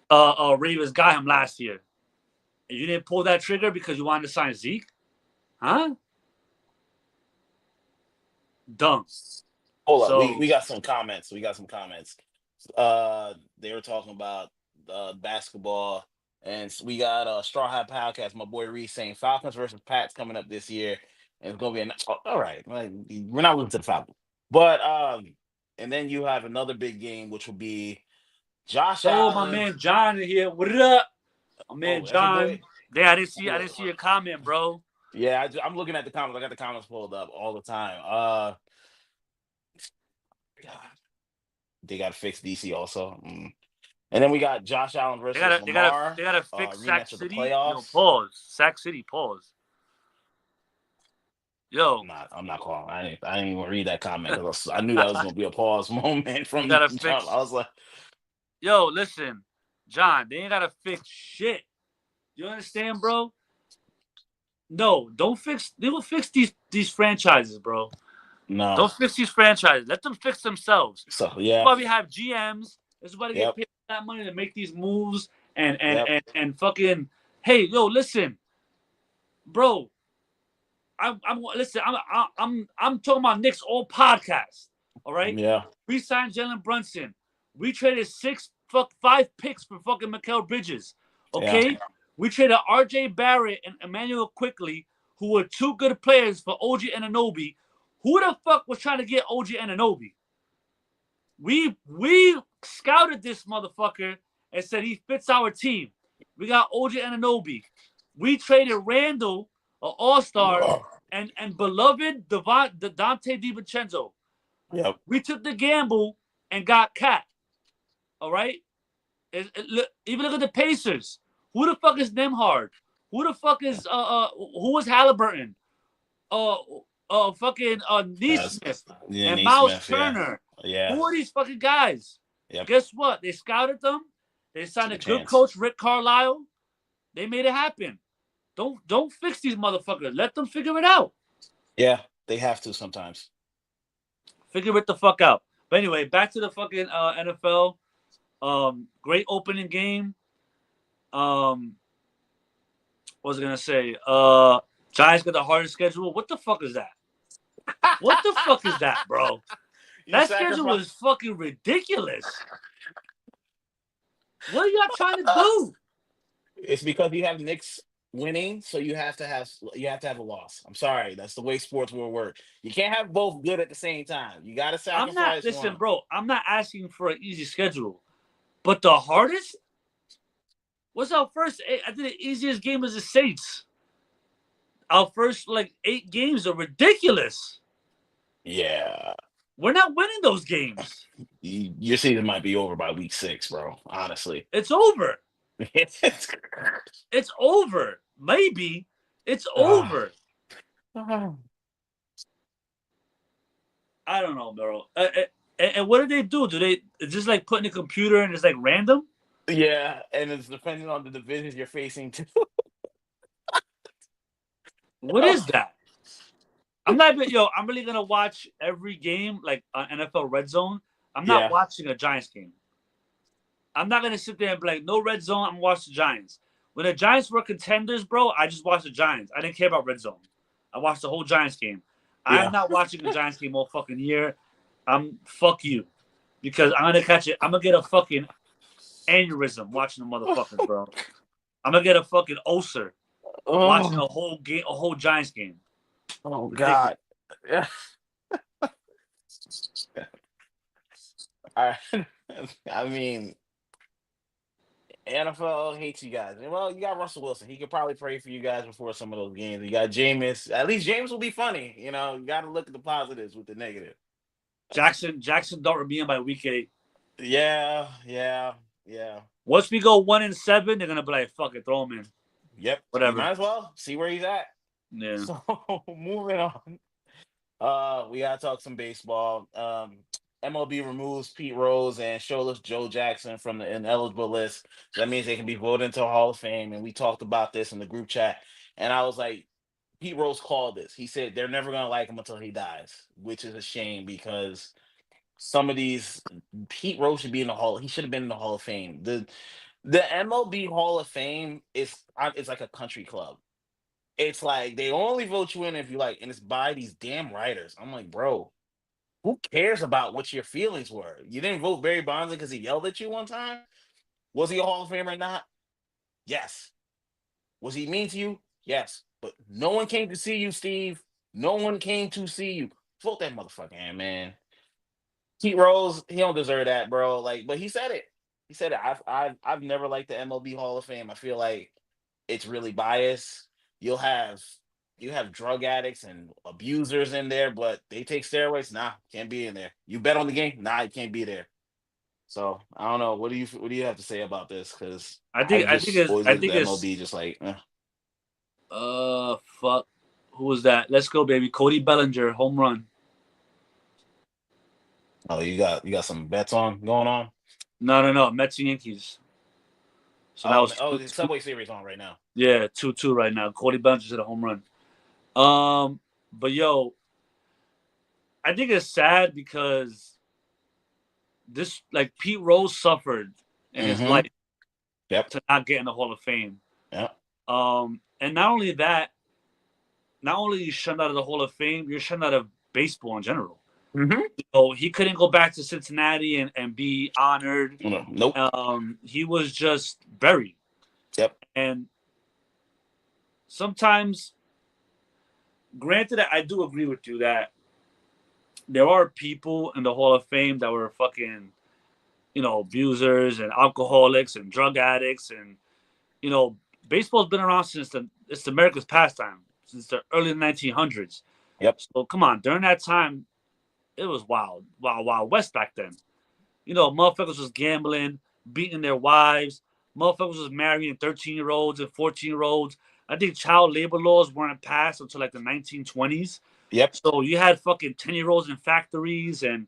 Ravens got him last year. And you didn't pull that trigger because you wanted to sign Zeke, huh? Dumb. Hold up, we So we got some comments. We got some comments. They were talking about basketball, and we got Straw Hat Podcast. My boy Reese saying Falcons versus Pats coming up this year, and it's gonna be all right. Like, we're not losing to the Falcons, but and then you have another big game, which will be Josh oh, my Allen. man John here. What it up? My man Oh, that's your boy. John. Yeah, I didn't see your comment, bro. Yeah, I'm looking at the comments. I got the comments pulled up all the time. God, they got to fix DC also. And then we got Josh Allen They versus gotta, they gotta, Lamar, they gotta fix Sack rematch of the City. Yo, playoffs. pause. Sack City, pause. Yo, I'm not calling. I didn't even read that comment because I knew that was gonna be a pause moment they from gotta the jump. I fix. was like, Yo, listen, John. They ain't gotta fix shit. You understand, bro? No, don't fix. They will fix these franchises, bro. no. Don't fix these franchises. Let them fix themselves. So This is yeah, why we have GMs. This is why they get yep, paid that money to make these moves yep, and fucking. Hey, yo, listen, bro. I'm listen. I'm talking about Knicks all podcast. All right. yeah, We signed Jalen Brunson. We traded five picks for fucking Mikal Bridges. yeah, Okay. We traded R.J. Barrett and Emmanuel Quickly, who were two good players for OG Anunoby. Who the fuck was trying to get OG Anunoby? We scouted this motherfucker and said he fits our team. We got OG Anunoby. We traded Randall, an all-star, and beloved Dante DiVincenzo. yep, We took the gamble and got Cat. All right? Even look at the Pacers. Who the fuck is Nemhard? Who the fuck is who was Halliburton? Uh fucking that's Neesmith yeah, and Miles Neesmith, yeah, Turner. yeah, Who are these fucking guys? yep. Guess what? They scouted them. They signed Took a a good chance. coach, Rick Carlisle. They made it happen. Don't fix these motherfuckers. Let them figure it out. Yeah, they have to sometimes. Figure it the fuck out. But anyway, back to the fucking NFL. Great opening game. Um, what was I gonna say? Giants got the hardest schedule. What the fuck is that? What the fuck is that, bro? You That schedule sacrifice. was fucking ridiculous. What are y'all trying to do? It's because you have Knicks winning, so you have to have a loss. I'm sorry, that's the way sports will work. You can't have both good at the same time. You got to I'm not sacrifice listen, one. bro. I'm not asking for an easy schedule, but the hardest. What's our first? I think the easiest game is the Saints. Our first like 8 games are ridiculous. Yeah, We're not winning those games. your season might be over by week 6, bro. Honestly, It's over. it's, It's over. Maybe it's uh, over. I don't know, bro. And what do they do? Do they it's just like putting a computer and it's like random? yeah, and it's depending on the divisions you're facing too. What is that? I'm not even yo. I'm really gonna watch every game like NFL Red Zone. I'm not Yeah, watching a Giants game. I'm not gonna sit there and be like, no red zone. I'm gonna watch the Giants. When the Giants were contenders, bro, I just watched the Giants. I didn't care about red zone. I watched the whole Giants game. I'm yeah. not watching the Giants game all fucking year. I'm fuck you, because I'm gonna catch it. I'm gonna get a fucking aneurysm watching the motherfuckers, bro. I'm gonna get a fucking ulcer watching Oh, a whole game, a whole Giants game. oh Ridiculous. God. Yeah. I, I mean, NFL hates you guys. Well, you got Russell Wilson. He could probably pray for you guys before some of those games. You got Jameis. At least James will be funny. You got to look at the positives with the negative. Jackson don't be in by week 8. Yeah, yeah, yeah. Once we go 1-7, they're gonna be like, fuck it, throw him in. Yep. You Whatever. might as well see where he's at. Yeah. So moving on. We gotta talk some baseball. MLB removes Pete Rose and showless Joe Jackson from the ineligible list. So that means they can be voted into Hall of Fame. And we talked about this in the group chat. And I was like, Pete Rose called this. He said they're never gonna like him until he dies, which is a shame because some of these Pete Rose should be in the Hall. He should have been in the Hall of Fame. The MLB Hall of Fame is like a country club. It's like they only vote you in if you like, and it's by these damn writers. I'm like, bro, who cares about what your feelings were? You didn't vote Barry Bonds because he yelled at you one time. Was he a Hall of Famer or not? Yes. Was he mean to you? Yes. But no one came to see you, Steve. No one came to see you. Vote that motherfucker in, man. Pete Rose, he don't deserve that, bro. Like, but he said it. He said it. I've never liked the MLB Hall of Fame. I feel like it's really biased. You'll have you have drug addicts and abusers in there, but they take steroids. Nah, can't be in there. You bet on the game. Nah, you can't be there. So I don't know. What do you have to say about this? Because I I think I think just it's always I look at think the it's MLB just like, fuck. Who was that? Let's go, baby. Cody Bellinger, home run. oh, you got some bets on going on. No. Mets and Yankees. So that was The Subway Series on right now. yeah, 2-2 right now. Cody Bellinger hit a home run. But yo, I think it's sad because this like Pete Rose suffered in his Mm-hmm. life Yep. to not get in the Hall of Fame. Yep. And not only that, not only you shunned out of the Hall of Fame, you're shunned out of baseball in general. Mm-hmm. So he couldn't go back to Cincinnati and be honored. Nope. He was just buried. Yep. And sometimes, granted, I do agree with you that there are people in the Hall of Fame that were fucking, abusers and alcoholics and drug addicts. And, baseball's been around since it's America's pastime, since the early 1900s. Yep. So come on, during that time, it was wild west back then. Motherfuckers was gambling, beating their wives. Motherfuckers was marrying 13-year-olds and 14-year-olds. I think child labor laws weren't passed until like the 1920s. Yep. So you had fucking 10-year-olds in factories and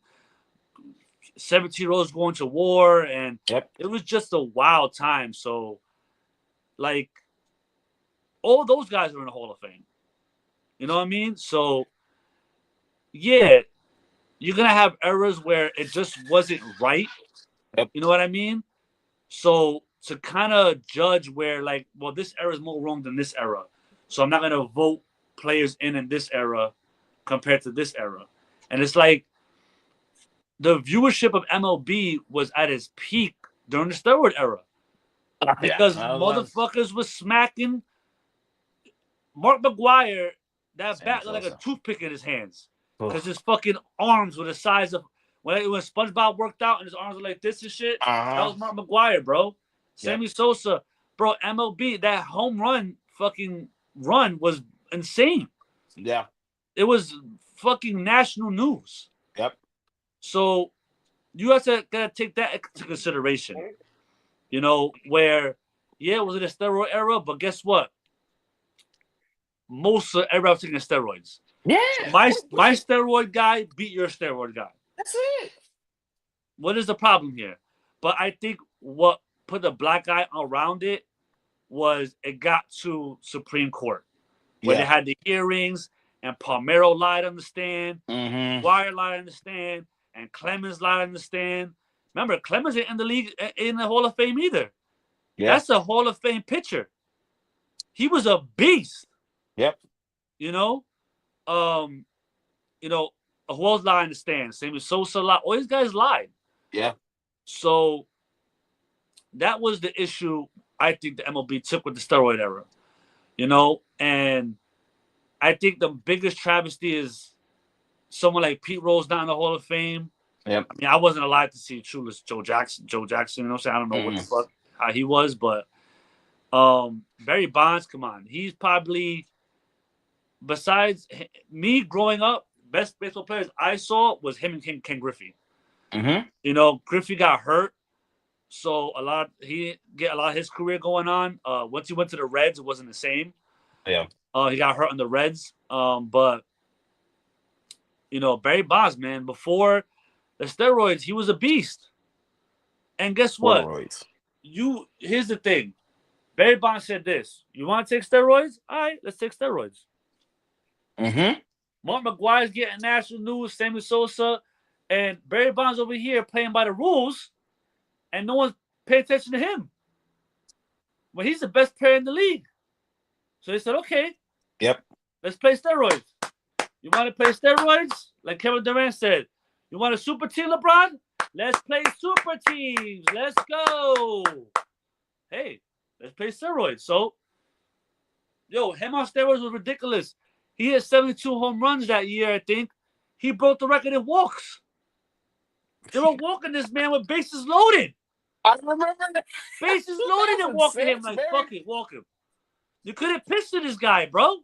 17-year-olds going to war. And Yep. it was just a wild time. So, like, all those guys are in the Hall of Fame. You know what I mean? So, yeah, you're going to have eras where it just wasn't right. Yep. You know what I mean? So to kind of judge where, like, well, this era is more wrong than this era. So I'm not going to vote players in this era compared to this era. And it's like the viewership of MLB was at its peak during the steroid era because motherfuckers was smacking Mark McGwire. That bat looked like a toothpick in his hands because his fucking arms were the size of when SpongeBob worked out and his arms were like this and shit. That was Mark McGwire, bro. Sammy Sosa, bro. MLB, that home run fucking run was insane. Yeah. It was fucking national news. Yep. So you have to gotta take that into consideration. Where it was in a steroid era, but guess what? Most of everybody was taking steroids. Yeah. So my steroid guy beat your steroid guy. That's it. What is the problem here? But I think what put the black eye around it was it got to Supreme Court where they had the hearings and Palmero lied on the stand, Wire lied on the stand, and Clemens lied on the stand. Remember, Clemens ain't in the league in the Hall of Fame either. Yeah. That's a Hall of Fame pitcher. He was a beast. Yep. Who else lied on the stand? Sammy Sosa lied. All these guys lied. Yeah. So that was the issue I think the MLB took with the steroid era. And I think the biggest travesty is someone like Pete Rose not in the Hall of Fame. Yep. I mean, I wasn't alive to see Trulis Joe Jackson, you know what I'm saying? I don't know what the fuck, how he was, but Barry Bonds, come on. He's probably, besides me growing up, best baseball players I saw was him and Ken Griffey. Griffey got hurt, so he get a lot of his career going on. Once he went to the Reds, it wasn't the same. Yeah. He got hurt on the Reds. But Barry Bonds, man, before the steroids, he was a beast. And guess what? Here's the thing. Barry Bonds said this. You want to take steroids? All right, let's take steroids. Mark McGwire's getting national news, Sammy Sosa, and Barry Bonds over here playing by the rules, and no one's paying attention to him. But he's the best player in the league. So they said, okay. Yep. Let's play steroids. You want to play steroids? Like Kevin Durant said. You want a super team, LeBron? Let's play super teams. Let's go. Hey, let's play steroids. So, him on steroids was ridiculous. He had 72 home runs that year, I think. He broke the record in walks. They were walking this man with bases loaded. I remember that. Bases loaded and walking him like, fuck it, walk him. You couldn't pitch to this guy, bro.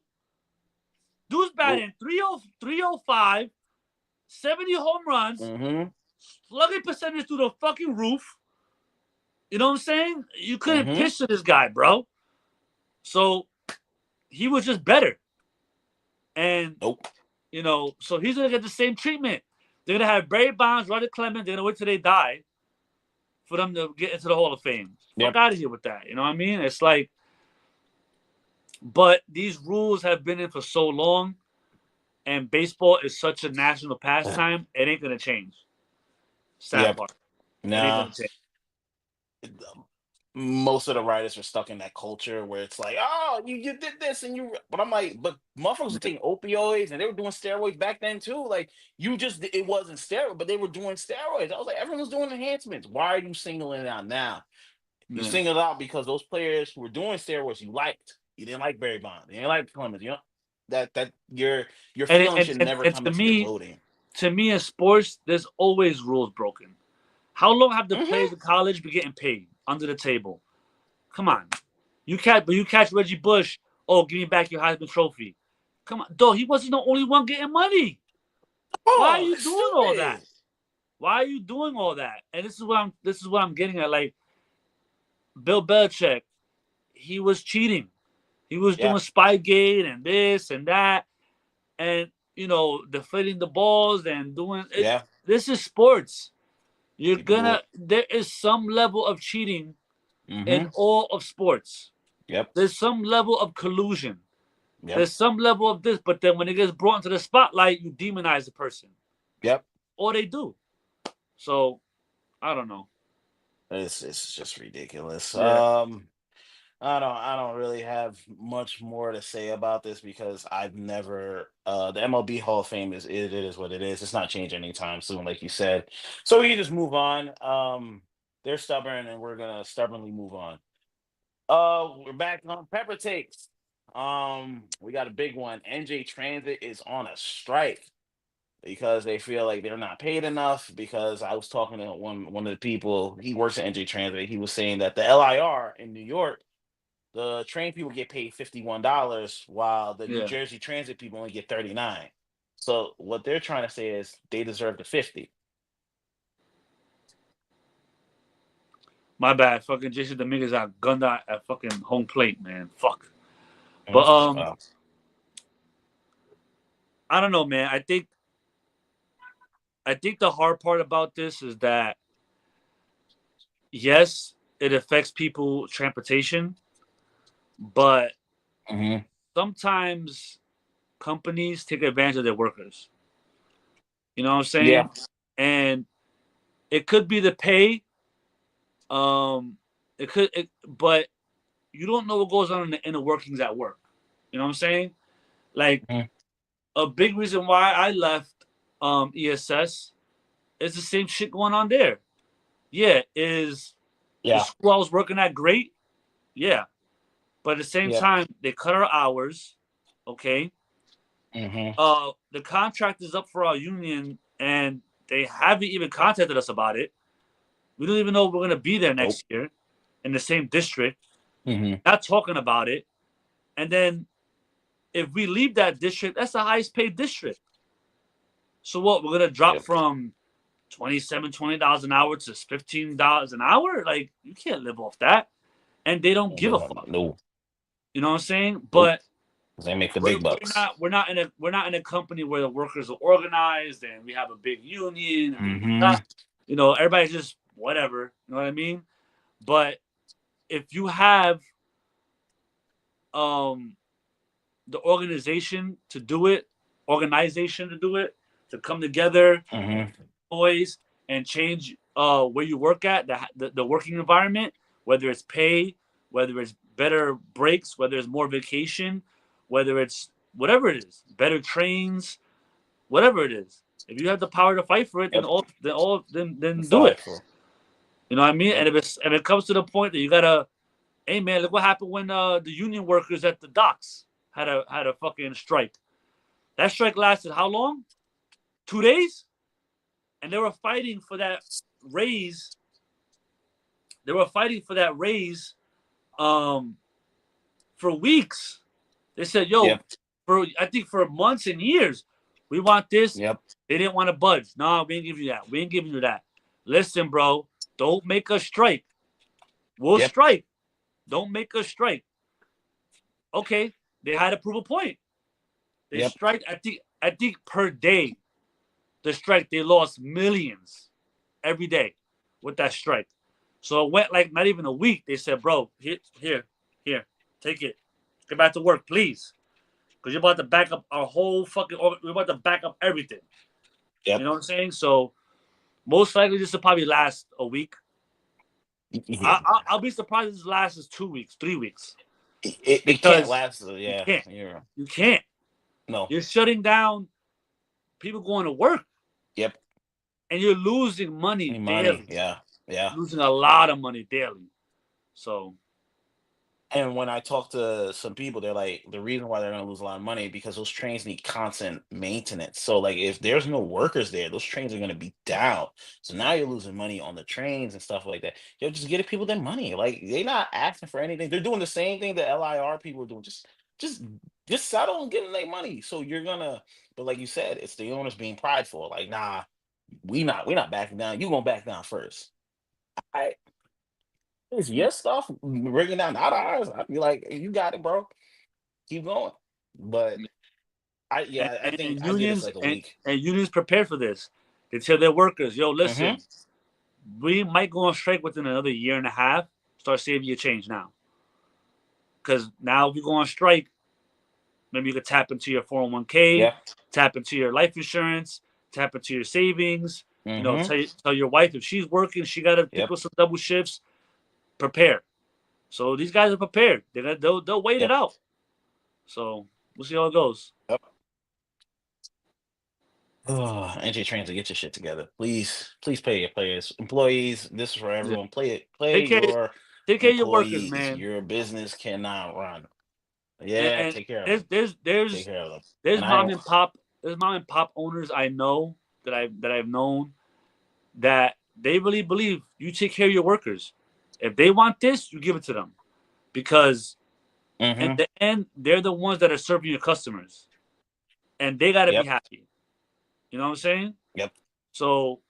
Dude's batting 305, 70 home runs, slugging percentage through the fucking roof. You know what I'm saying? You couldn't Mm-hmm. pitch to this guy, bro. So he was just better. And, Nope. so he's going to get the same treatment. They're going to have Barry Bonds, Roger Clemens. They're going to wait till they die for them to get into the Hall of Fame. Fuck Yep. out of here with that. You know what I mean? It's like, but these rules have been in for so long, and baseball is such a national pastime, it ain't going to change. Sad Yep. part. It ain't Nah. going to change. Most of the writers are stuck in that culture where it's like, oh, you did this and but I'm like, but motherfuckers were taking opioids and they were doing steroids back then too. Like it wasn't steroid, but they were doing steroids. I was like, everyone's doing enhancements. Why are you singling it out now? You Yeah. singled out because those players who were doing steroids you liked. You didn't like Barry Bonds. You didn't like Clemens. You know that your And, feelings and, should and, never and come to into your me, voting. in sports, there's always rules broken. How long have the Mm-hmm. players in college been getting paid under the table? Come on. You catch Reggie Bush. Oh, give me back your Heisman Trophy. Come on. Though he wasn't the only one getting money. Why are Oh, you that's doing all that? stupid. Why are you doing all that? And this is what I'm getting at. Like Bill Belichick, he was cheating. He was Yeah. doing Spygate and this and that, and deflating the balls and doing it. Yeah. This is sports. People. There is some level of cheating in Mm-hmm. all of sports. Yep. There's some level of collusion. Yep. There's some level of this, but then when it gets brought into the spotlight, you demonize the person. Yep. Or they do. So I don't know. It's just ridiculous. Yeah. I don't really have much more to say about this because I've never the MLB Hall of Fame it is what it is. It's not changing anytime soon, like you said. So we can just move on. They're stubborn and we're gonna stubbornly move on. We're back on Pepper Takes. We got a big one. NJ Transit is on a strike because they feel like they're not paid enough. Because I was talking to one of the people, he works at NJ Transit. He was saying that the LIR in New York, the train people get paid $51, while the New Yeah. Jersey Transit people only get 39. So what they're trying to say is they deserve the 50. My bad. Fucking Jason Dominguez got gunned out at fucking home plate, man. Fuck. But Mhm. I don't know, man. I think the hard part about this is that yes, it affects people transportation, but Mhm. sometimes companies take advantage of their workers. You know what I'm Yeah. saying? And it could be the pay. Um, but you don't know what goes on in the workings at work. You know what I'm saying? Like Mhm. a big reason why I left ESS is the same shit going on there. Yeah, is the Yeah. school I was working at great? Yeah, but at the same Yep. time they cut our hours. Okay, Mhm. the contract is up for our union, and they haven't even contacted us about it. We don't even know if we're gonna be there Nope. next year in the same district. Mhm. Not talking about it, and then if we leave that district, that's the highest paid district. So what? We're gonna drop Yep. from $20 an hour to $15 an hour? Like you can't live off that, and they don't give a fuck. No. You know what I'm saying? Nope. But 'Cause they make the we're, big we're bucks. not we're not in a company where the workers are organized and we have a big union and Mhm. everybody's just whatever. You know what I mean? But if you have um the organization to do it, to come together, Mhm. boys, and change where you work at, the working environment, whether it's pay, whether it's better breaks, whether it's more vacation, whether it's whatever it is, better trains, whatever it is. If you have the power to fight for it, then Yep. then do it. Thoughtful. You know what I mean? And Yep. if it comes to the point that you gotta, hey man, look what happened when the union workers at the docks had a fucking strike. That strike lasted how long? 2 days, and they were fighting for that raise. They were fighting for that raise um, for weeks. They said, "Yo, Yep. I think for months and years, We want this. Yep. They didn't want to budge. No, we ain't giving you that. We ain't giving you that. Listen, bro, don't make us strike. We'll Yep. strike. Don't make us strike. Okay, they had to prove a point. They Yep. strike. I think per day, the strike they lost millions every day with that strike. So it went like not even a week. They said, "Bro, here, take it. Get back to work, please, because you're about to back up our whole fucking. We're about to back up everything. Yep. You know what I'm saying? So most likely this will probably last a week. Yeah. I'll be surprised if this lasts 2 weeks, 3 weeks, It can't because last. you Yeah. can't. Yeah. You can't. No. You're shutting down people going to work, Yep. and you're losing money Any money. daily. Yeah. Yeah. Losing a lot of money daily. So And when I talk to some people, they're like, the reason why they're going to lose a lot of money because those trains need constant maintenance. So, like, if there's no workers there, those trains are going to be down. So now you're losing money on the trains and stuff like that. You're just getting people their money. Like, they're not asking for anything. They're doing the same thing that LIR people are doing. Just, just settle and give them their money. So you're gonna. But like you said, it's the owners being prideful. Like, nah, we not backing down. You gonna back down first. I It's your stuff. Bringing down not ours. I'd be like, "Hey, you got it, bro. Keep going." But I think and I give this unions like a week. and unions prepare for this. They tell their workers, "Yo, Mm-hmm. listen, we might go on strike within another year and a half. Start saving your change now, because now if you go on strike, maybe you could tap into your 401k, Yeah. tap into your life insurance, tap into your savings. You know, Mm-hmm. tell your wife if she's working, she got to pick Yep. up some double shifts. Prepare." So these guys are prepared. They'll wait it Yep. out. So we'll see how it goes. Yep. Oh, NJ Transit, get your shit together. Please pay your players. Employees, this is for Yeah. everyone. Play Take care. your Take care of your workers, employees. man. Your business cannot run. And, Yeah, and take care of there's them. there's Take there's care of them. there's And I mom and pop owners I know that I've known that they really believe you take care of your workers. If they want this, you give it to them because in mm-hmm. the end they're the ones that are serving your customers and they got to be Yep. happy. You know what I'm saying? Yep. So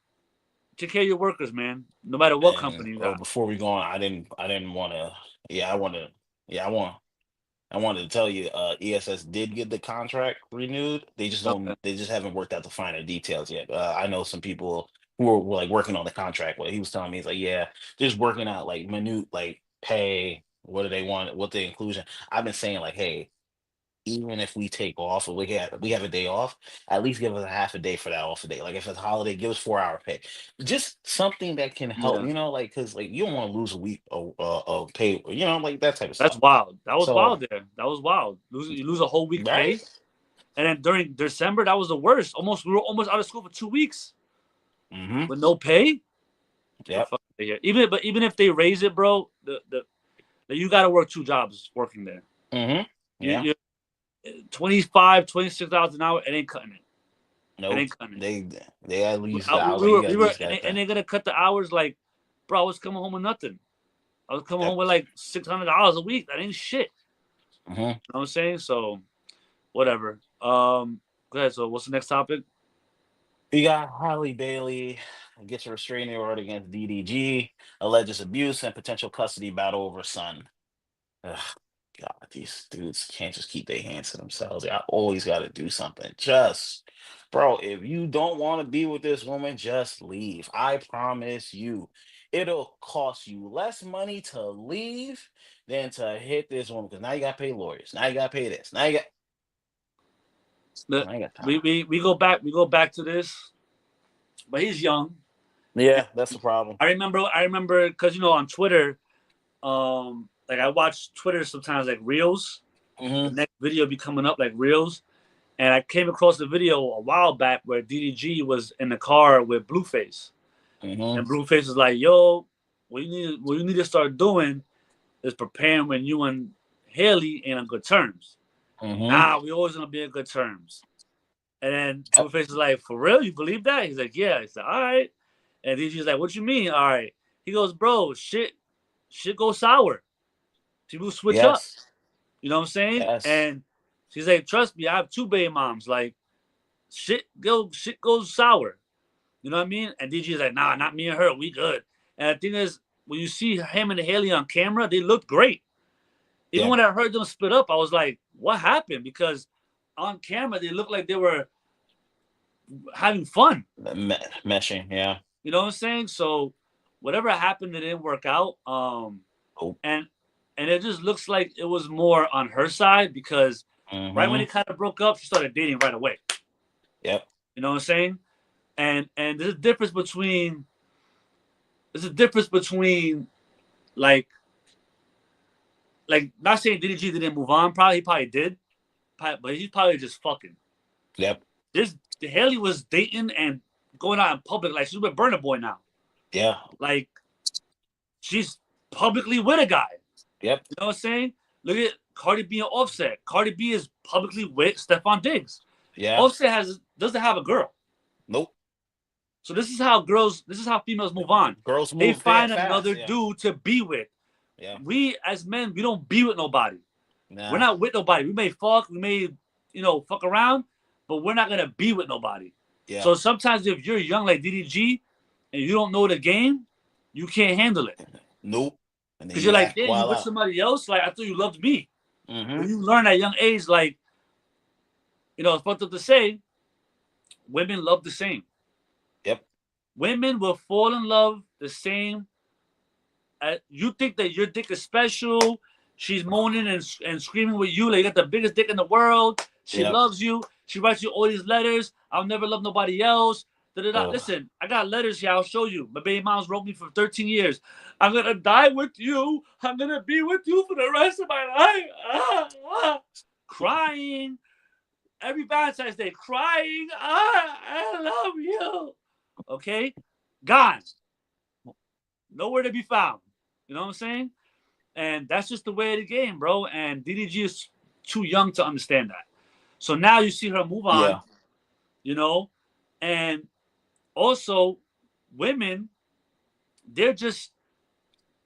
take care of your workers, man. No matter what And company you got. before we go on, I didn't want to. Yeah, I want to. Yeah, I wanted to tell you, ESS did get the contract renewed. They just Okay. don't. They just haven't worked out the finer details yet. I know some people who were like working on the contract. What he was telling me is like, yeah, just working out like minute, like pay. What do they want? What the inclusion? I've been saying like, hey, even if we take off or we have a day off, at least give us a half a day for that off a day. Like if it's a holiday, give us 4 hour pay. Just something that can help, Yeah. like because like you don't want to lose a week of pay, like that type of That's stuff. wild. That was So wild there. That was wild. You lose a whole week right. pay. And then during December, that was the worst. We were almost out of school for 2 weeks Mm-hmm. with no pay. The Yep. fuck yeah. Even if they raise it, bro, you got to work 2 jobs working there. Mm-hmm. Yeah. You 25, $26 an hour. It ain't cutting it. It Nope. ain't cutting it. They at least I, got. I was we like, were you we at were least got and that. they're gonna cut the hours like, bro. I was coming home with nothing. I was coming home Yep. with like $600 a week. That ain't shit. Mm-hmm. You know what I'm saying? So whatever. Go ahead. So what's the next topic? We got Halle Bailey gets a restraining order against DDG, alleges abuse and potential custody battle over son. Ugh, God, these dudes can't just keep their hands to themselves. I always got to do something. Just, bro, if you don't want to be with this woman, just leave. I promise you, it'll cost you less money to leave than to hit this woman. Because now you got to pay lawyers. Now you got to pay this. The, Now you got time. we go back to this, but he's young. And Yeah, that's the problem. I remember because on Twitter, like I watch Twitter sometimes like reels. The Hmm. next video be coming up like reels, and I came across the video a while back where DDG was in the car with Blueface, Hmm. and Blueface was like, "Yo, what you need to start doing is preparing when you and Haley ain't on good terms. Hmm. Nah, we always gonna be on good terms." And then Yep. Blueface is like, "For real? You believe that?" He's like, "Yeah." He's like, "All right." And DDG's like, "What you mean? All right?" He goes, "Bro, shit goes sour. People switch up." Yes. You know what I'm saying? Yes. And she's like, "Trust me, I have two baby moms. Like, shit goes sour. You know what I mean? And DG is like, nah, not me and her. We good. And the thing is, when you see him and Haley on camera, they look great. Even Yeah. when I heard them split up, I was like, what happened? Because on camera, they looked like they were having fun. Meshing, yeah. You know what I'm saying? So whatever happened, it didn't work out. Oh. And it just looks like it was more on her side because right when Mm-hmm. it kind of broke up, she started dating right away. Yep. You know what I'm saying? And there's a difference between like not saying DDG didn't move on. He probably did, but he's probably just fucking. Yep. This Haley was dating and going out in public like she's with Burna Boy now. Yeah. Like she's publicly with a guy. Yep. You know what I'm saying? Look at Cardi B and Offset. Cardi B is publicly with Stephon Diggs. Yeah. Offset doesn't have a girl. Nope. So this is how females move on. Girls move They find fast, another yeah. dude to be with. Yeah. We as men, we don't be with nobody. Nah. We're not with nobody. We may fuck, we may, fuck around, but we're not gonna be with nobody. Yeah. So sometimes if you're young like DDG and you don't know the game, you can't handle it. Nope. Because you're like, damn, you with somebody else? Like I thought you loved me. Mm-hmm. When you learn at a young age, like, it's fucked up to say, women love the same. Yep. Women will fall in love the same. You think that your dick is special. She's moaning and screaming with you like you got the biggest dick in the world. She loves you. She writes you all these letters. I'll never love nobody else. Da-da-da. Listen, I got letters here. I'll show you. My baby mom's wrote me for 13 years. I'm going to die with you. I'm going to be with you for the rest of my life. Crying. Every Valentine's Day. Crying. I love you. Okay? Gone. Nowhere to be found. You know what I'm saying? And that's just the way of the game, bro. And DDG is too young to understand that. So now you see her move on. Yeah. And also women, they're just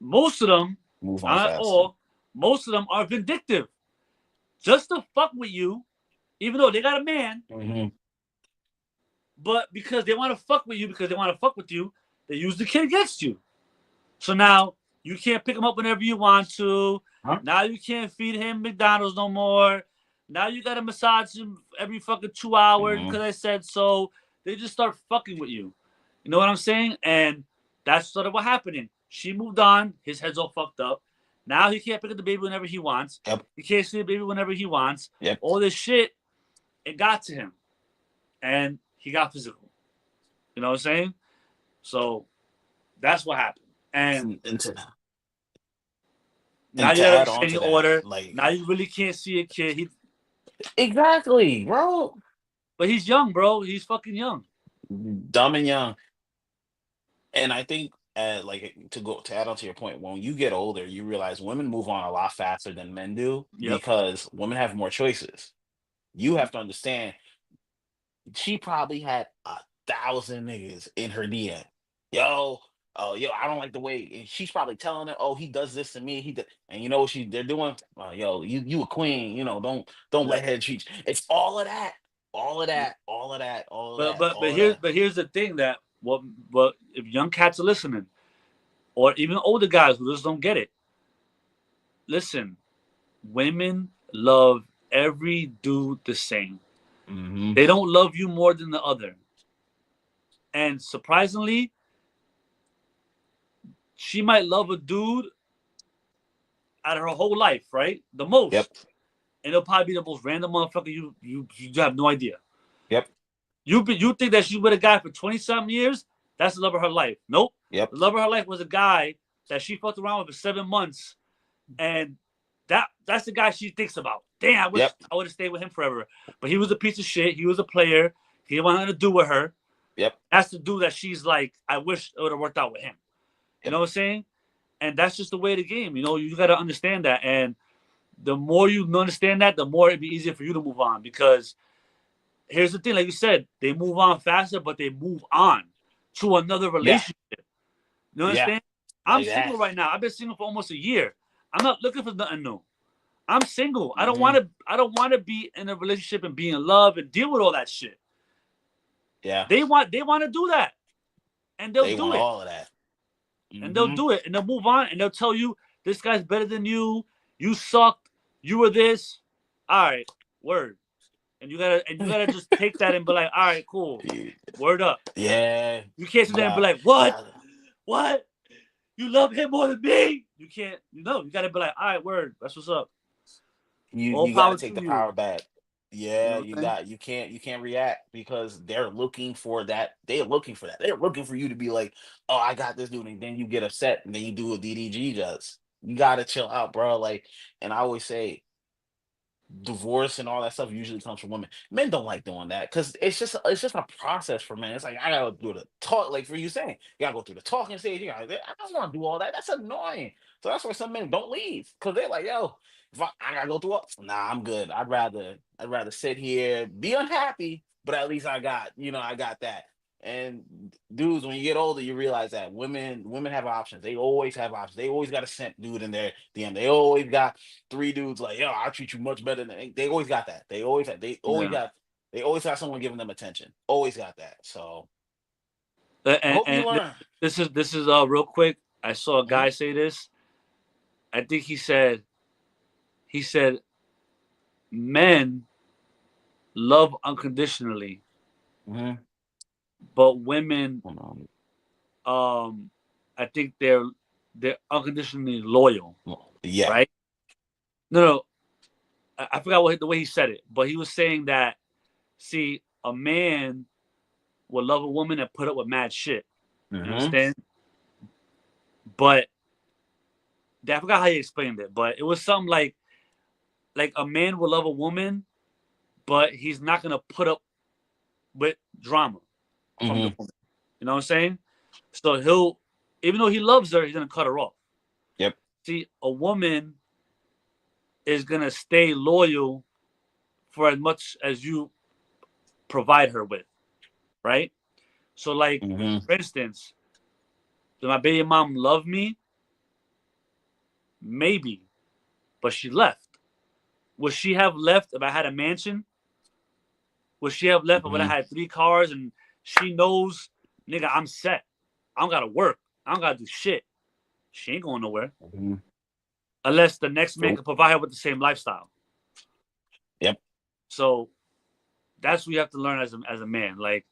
most of them, not all, most of them are vindictive. Just to fuck with you, even though they got a man. Mm-hmm. But because they want to fuck with you, they use the kid against you. So now you can't pick him up whenever you want to. Huh? Now you can't feed him McDonald's no more. Now you got to massage him every fucking 2 hours because I said so. They just start fucking with you. You know what I'm saying? And that's sort of what happening. She moved on. His head's all fucked up. Now he can't pick up the baby whenever he wants. Yep. He can't see the baby whenever he wants. Yep. All this shit, it got to him. And he got physical. You know what I'm saying? So that's what happened. And now you got a restraining order. Like, now you really can't see a kid. Exactly, bro. But he's young, bro. He's fucking young. Dumb and young. And I think, to add on to your point, when you get older, you realize women move on a lot faster than men do because women have more choices. You have to understand, she probably had 1,000 niggas in her DM. Yo, I don't like the way. And she's probably telling her, oh, he does this to me. And you know what they're doing? Yo, you a queen. Don't let her treat you. It's all of that. But here's the thing that what if young cats are listening, or even older guys who just don't get it. Listen, women love every dude the same. Mm-hmm. They don't love you more than the other. And surprisingly, she might love a dude out of her whole life, right? The most. Yep. And it'll probably be the most random motherfucker you have no idea. Yep. You think that she's with a guy for 20-something years? That's the love of her life. Nope. Yep. The love of her life was a guy that she fucked around with for 7 months. And that's the guy she thinks about. Damn, I wish I would have stayed with him forever. But he was a piece of shit. He was a player. He didn't want nothing to do with her. Yep. That's the dude that she's like, I wish it would have worked out with him. You know what I'm saying? And that's just the way of the game. You got to understand that. And the more you understand that, the more it'd be easier for you to move on. Because here's the thing, like you said, they move on faster, but they move on to another relationship. You understand? I'm single right now. I've been single for almost a year. I'm not looking for nothing new. I'm single. I don't want to be in a relationship and be in love and deal with all that shit. Yeah. They want to do that, and they'll They do want it, all of that. and they'll Mm-hmm. do it, and they'll move on, and they'll tell you this guy's better than you. You sucked. You were this. All right, word. And you gotta just take that and be like, all right, cool, word up. Yeah. You can't sit You there and be got, like, you what? got, What? You love him more than me? You can't. You gotta be like, all right, word. That's what's up. All you got to power take to the you. power back. You Yeah, know what I'm saying? you can't react because they're looking for that. They're looking for that. They're looking for you to be like, oh, I got this dude, and then you get upset, and then you do what DDG does. You gotta chill out, bro. Like, and I always say, divorce and all that stuff usually comes from women. Men don't like doing that because it's just a process for men. It's like I gotta do the talk, like for you saying, you gotta go through the talking stage. I don't want to do all that. That's annoying. So that's why some men don't leave because they're like, yo, if I gotta go through all, nah, I'm good. I'd rather sit here, be unhappy, but at least I got that. And dudes, when you get older, you realize that women have options. They always have options. They always got a simp dude in their DM. They always got three dudes like, yo, I treat you much better than they always got that. Yeah. They always have someone giving them attention. Always got that. So I And, hope you and learn. this is real quick. I saw a Mhm. guy say this. I think he said men love unconditionally, Mhm. but women, Hold on. I think they're unconditionally loyal, Well, yeah. right? No, no, I forgot the way he said it, but he was saying that, see, a man will love a woman and put up with mad shit. You Mhm. understand? But I forgot how he explained it, but it was something like a man will love a woman, but he's not gonna put up with drama from the Mhm. woman. You know what I'm saying? So he'll, even though he loves her, he's gonna cut her off. Yep. See, a woman is gonna stay loyal for as much as you provide her with, right? So, like, Mhm. for instance, does my baby mom love me? Maybe, but she left. Would she have left if I had a mansion? Would she have left if I Mhm. had 3 cars and she knows, nigga, I'm set. I don't gotta work. I don't gotta do shit. She ain't going nowhere Mhm. unless the next man Nope. can provide her with the same lifestyle. Yep. So that's what you have to learn as a man. Like,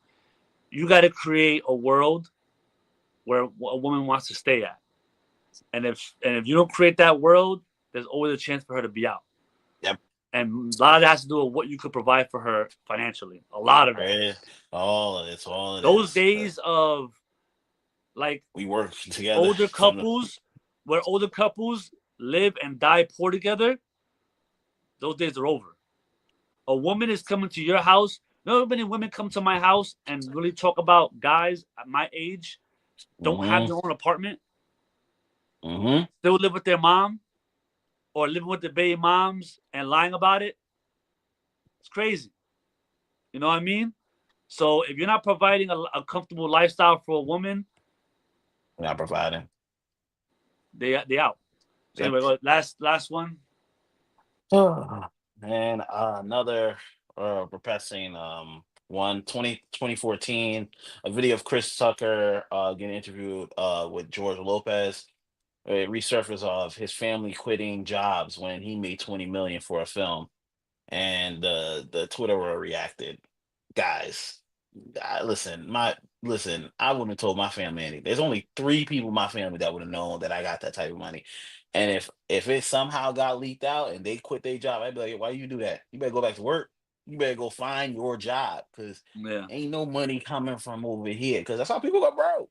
you got to create a world where a woman wants to stay at, and if you don't create that world, there's always a chance for her to be out. Yep. And a lot of that has to do with what you could provide for her financially. A lot of it. Right. All of this. All of Those this. days of, like, We work together older from the. couples, where older couples live and die poor together, those days are over. A woman is coming to your house. You know how many women come to my house and really talk about guys at my age don't have Mhm. their own apartment, Mhm. still live with their mom or living with their baby moms and lying about it? It's crazy. You know what I mean? So if you're not providing a comfortable lifestyle for a woman, Not providing. they out. So Yep. anyway, last one. And another repressing one 2014, a video of Chris Tucker getting interviewed with George Lopez. It resurfaced of his family quitting jobs when he made 20 million for a film, and the Twitter world reacted. Guys, listen, I wouldn't have told my family anything. There's only three people in my family that would have known that I got that type of money. And if it somehow got leaked out and they quit their job, I'd be like, why you do that? You better go back to work. You better go find your job because Yeah. ain't no money coming from over here. Because that's how people go broke.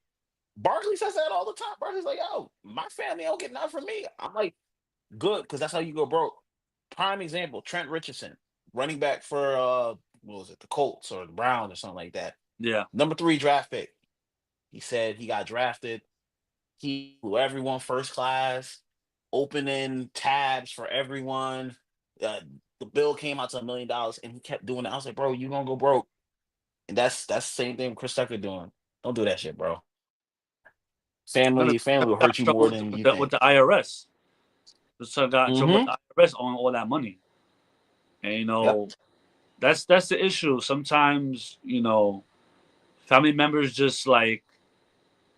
Barkley says that all the time. Barkley's like, yo, my family don't get nothing from me. I'm like, good, because that's how you go broke. Prime example, Trent Richardson, running back for what was it, the Colts or the Browns or something like that. Yeah. Number 3 draft pick. He said he got drafted. He flew everyone first class, opening tabs for everyone. Uh, the bill came out to $1 million, and he kept doing it. I was like, bro, you gonna go broke. And that's the same thing Chris Tucker doing. Don't do that shit, bro. None of Family will got hurt you trouble more with than you with think. the IRS. The son got in trouble with Mm-hmm. the IRS on all that money, and Yep. that's the issue. Sometimes, family members just like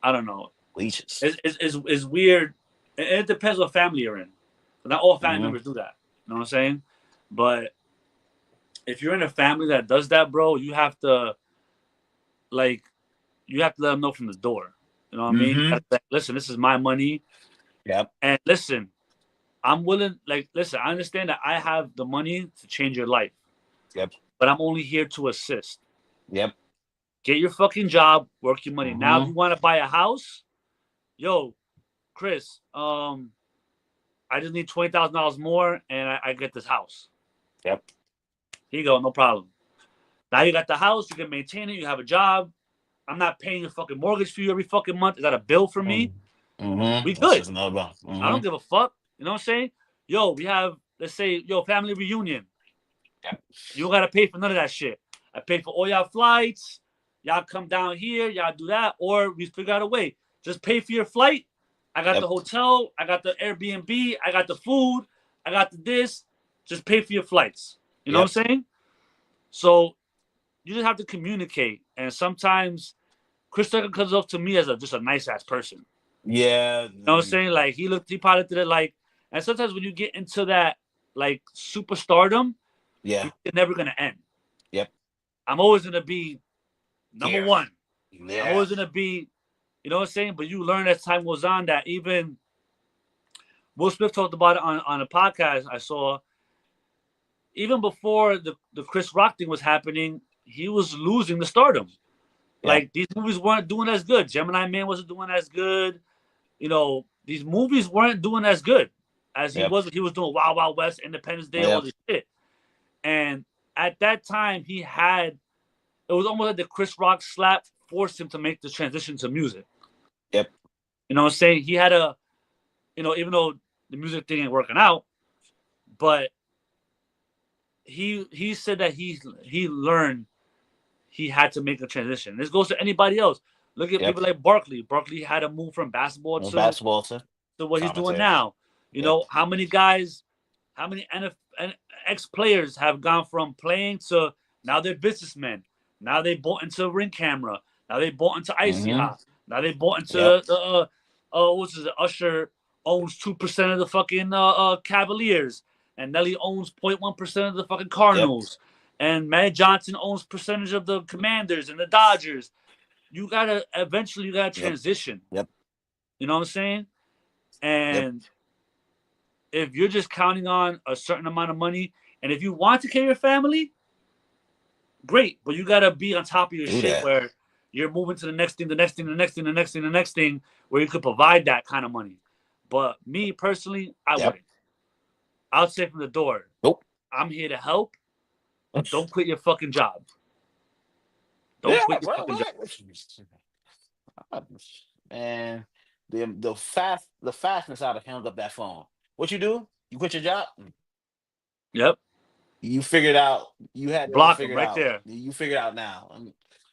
I don't know. Leeches. It's weird. It depends what family you're in. Not all family Mm-hmm. members do that. You know what I'm saying? But if you're in a family that does that, bro, like you have to let them know from the door. You know what I mean? You Mm-hmm. gotta say, listen, this is my money, Yep. and listen, I'm willing. Like, listen, I understand that I have the money to change your life, Yep. but I'm only here to assist. Yep. Get your fucking job, work your money. Now, if Mm-hmm. you want to buy a house, yo, Chris, I just need $20,000 more, and I get this house. Yep. Here you go, no problem. Now you got the house, you can maintain it, you have a job. I'm not paying your fucking mortgage for you every fucking month. Is that a bill for me? Mm-hmm. We That's good. just another one. I Mm-hmm. don't give a fuck. You know what I'm saying? Yo, we have, let's say, family reunion. Yep. You don't gotta pay for none of that shit. I pay for all y'all flights. Y'all come down here, y'all do that, or we figure out a way. Just pay for your flight. I got Yep. the hotel, I got the Airbnb, I got the food, I got the this. Just pay for your flights. You know Yep. what I'm saying? So you just have to communicate. And sometimes Chris Tucker comes off to me as just a nice ass person. Yeah. You know what I'm saying? Like he probably did it like, and sometimes when you get into that like superstardom, Yeah. it's never gonna end. Yep. I'm always gonna be number Here. one. I'm Yeah. always gonna be, you know what I'm saying? But you learn as time goes on that even Will Smith talked about it on a podcast I saw. Even before the Chris Rock thing was happening, he was losing the stardom. Yep. Like these movies weren't doing as good. Gemini Man wasn't doing as good. You know, these movies weren't doing as good as he Yep. was. He was doing Wild Wild West, Independence Day, all Yep. this shit. And at that time, he had it was almost like the Chris Rock slap forced him to make the transition to music. Yep. You know what I'm saying? He had a, even though the music thing ain't working out, but he said that he learned he had to make a transition. This goes to anybody else. Look at Yep. people like Barkley. Barkley had to move from basketball Basketball to to what he's doing commentator. now. You Yep. know, how many guys, how many ex players have gone from playing to now they're businessmen. Now they bought into Ring Camera. Now they bought into Icy Mm-hmm. Hot. Now they bought into Yep. what's it? Usher owns 2% of the fucking Cavaliers, and Nelly owns 0.1% of the fucking Yep. Cardinals, and Magic Johnson owns percentage of the Commanders and the Dodgers. You gotta eventually Yep. transition. Yep. You know what I'm saying? Yep. And if you're just counting on a certain amount of money, and if you want to carry your family, great. But you gotta be on top of your Do shit that. where you're moving to the next thing, the next thing, the next thing, the next thing, the next thing, where you could provide that kind of money. But me personally, I Yep. wouldn't. I would say from the door, Nope. I'm here to help, but don't quit your fucking job. Don't Yeah, quit your bro. fucking job. Man, the fastness out of hung up that phone. What you do? You quit your job? Yep. You figured out. You had that Block them figured right out. there. You figured out now.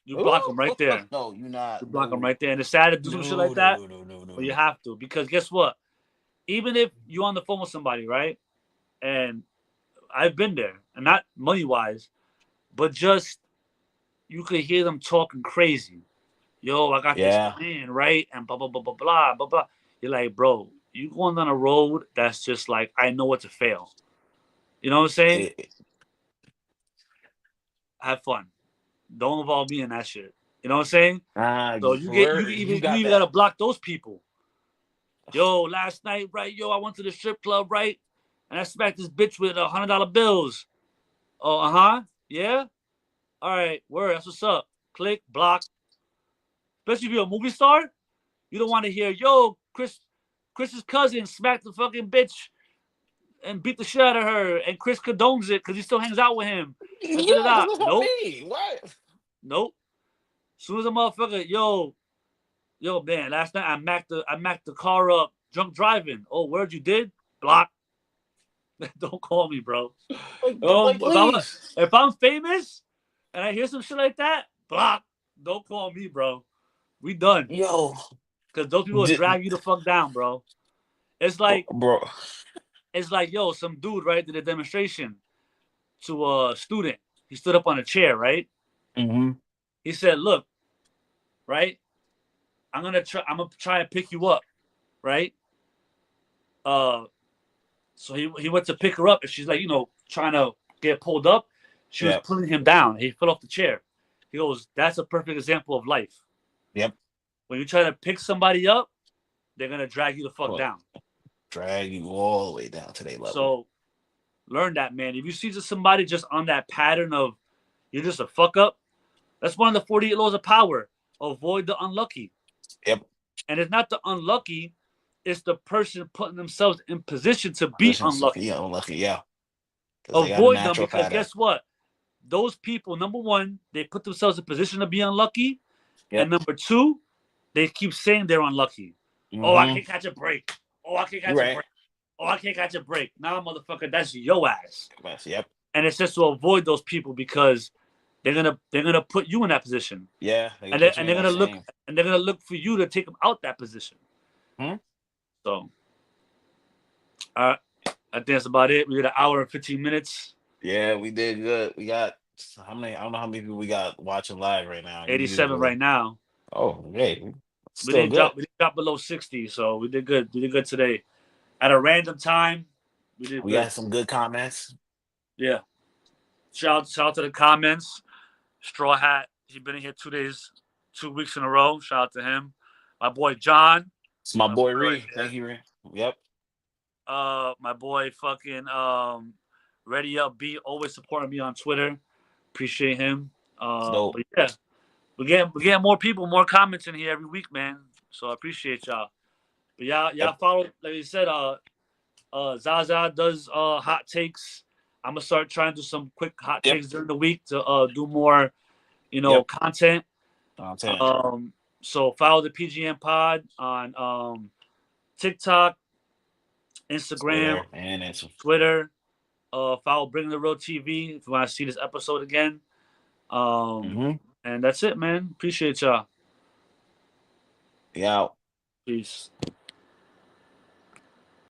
You block them right there. No, you You not. block them No. right there. And it's sad to do some shit No, like no, that, no, no, no, no, but you no. have to. Because guess what? Even if you're on the phone with somebody, right? And I've been there, and not money wise, but just you could hear them talking crazy. Yo, I got this Yeah. plan, right? And blah blah blah blah blah blah blah. You're like, bro, you going down a road that's just like I know what to fail. You know what I'm saying? It, Have fun. Don't involve me in that shit. You know what I'm saying? So you get where you you got even that? gotta block those people. Yo, last night, right? Yo, I went to the strip club, right? And I smacked this bitch with $100 bills. Oh, yeah. All right, word. That's what's up. Click, block. Especially if you're a movie star, you don't want to hear, yo, Chris's cousin smacked the fucking bitch and beat the shit out of her, and Chris condones it because he still hangs out with him. Yeah, And da da because da. that's on Nope, me. What? nope. As soon as a motherfucker, yo, man, last night I macked the car up, drunk driving. Oh, word you did? Block. Don't call me, bro. Like, please. If I'm famous and I hear some shit like that, block. Don't call me, bro. We done. Yo, Because those people will drag you the fuck down, bro. It's like bro. yo, some dude, right, did a demonstration to a student. He stood up on a chair, right? Mm-hmm. He said, look, right? I'm gonna try and pick you up, right? Uh, so he went to pick her up, and she's like, trying to get pulled up. She was Yep. pulling him down. He fell off the chair. He goes, "That's a perfect example of life. Yep. When you try to pick somebody up, they're gonna drag you the fuck Well, down. drag you all the way down to their level. So learn that, man. If you see somebody just on that pattern of you're just a fuck up, that's one of the 48 laws of power. Avoid the unlucky. Yep. And it's not the unlucky, it's the person putting themselves in position to be unlucky. Yeah, unlucky, yeah. Avoid them because pattern. guess what? Those people, number one, they put themselves in position to be unlucky. Yep. And number two, they keep saying they're unlucky. Mm-hmm. Oh, I can't catch a break. Oh, I can't catch a break. Oh, I can't catch a break. Nah, motherfucker, that's your ass. Yep. And it's just to avoid those people because they're gonna put you in that position. Yeah. And they're gonna look for you to take them out that position. So, I think that's about it. We did an hour and 15 minutes. Yeah, we did good. We got how many? I don't know how many people we got watching live right now. 87 right now. Oh, hey, we didn't drop below 60, so we did good. We did good today. At a random time, we got some good comments. Yeah. Shout out to the comments. Straw Hat, he's been in here 2 weeks in a row. Shout out to him. My boy John. It's my boy Ree. Thank you, Ree. Yep. My boy fucking Ready Up B, always supporting me on Twitter. Appreciate him. But yeah, we get more people, more comments in here every week, man. So I appreciate y'all. But y'all follow, like you said, Zaza does hot takes. I'm gonna start trying to do some quick hot takes during the week to do more, content. So follow the PGN pod on TikTok, Instagram, and Twitter. Follow Bring the Road TV if you want to see this episode again. And that's it, man. Appreciate y'all. Yeah. Peace.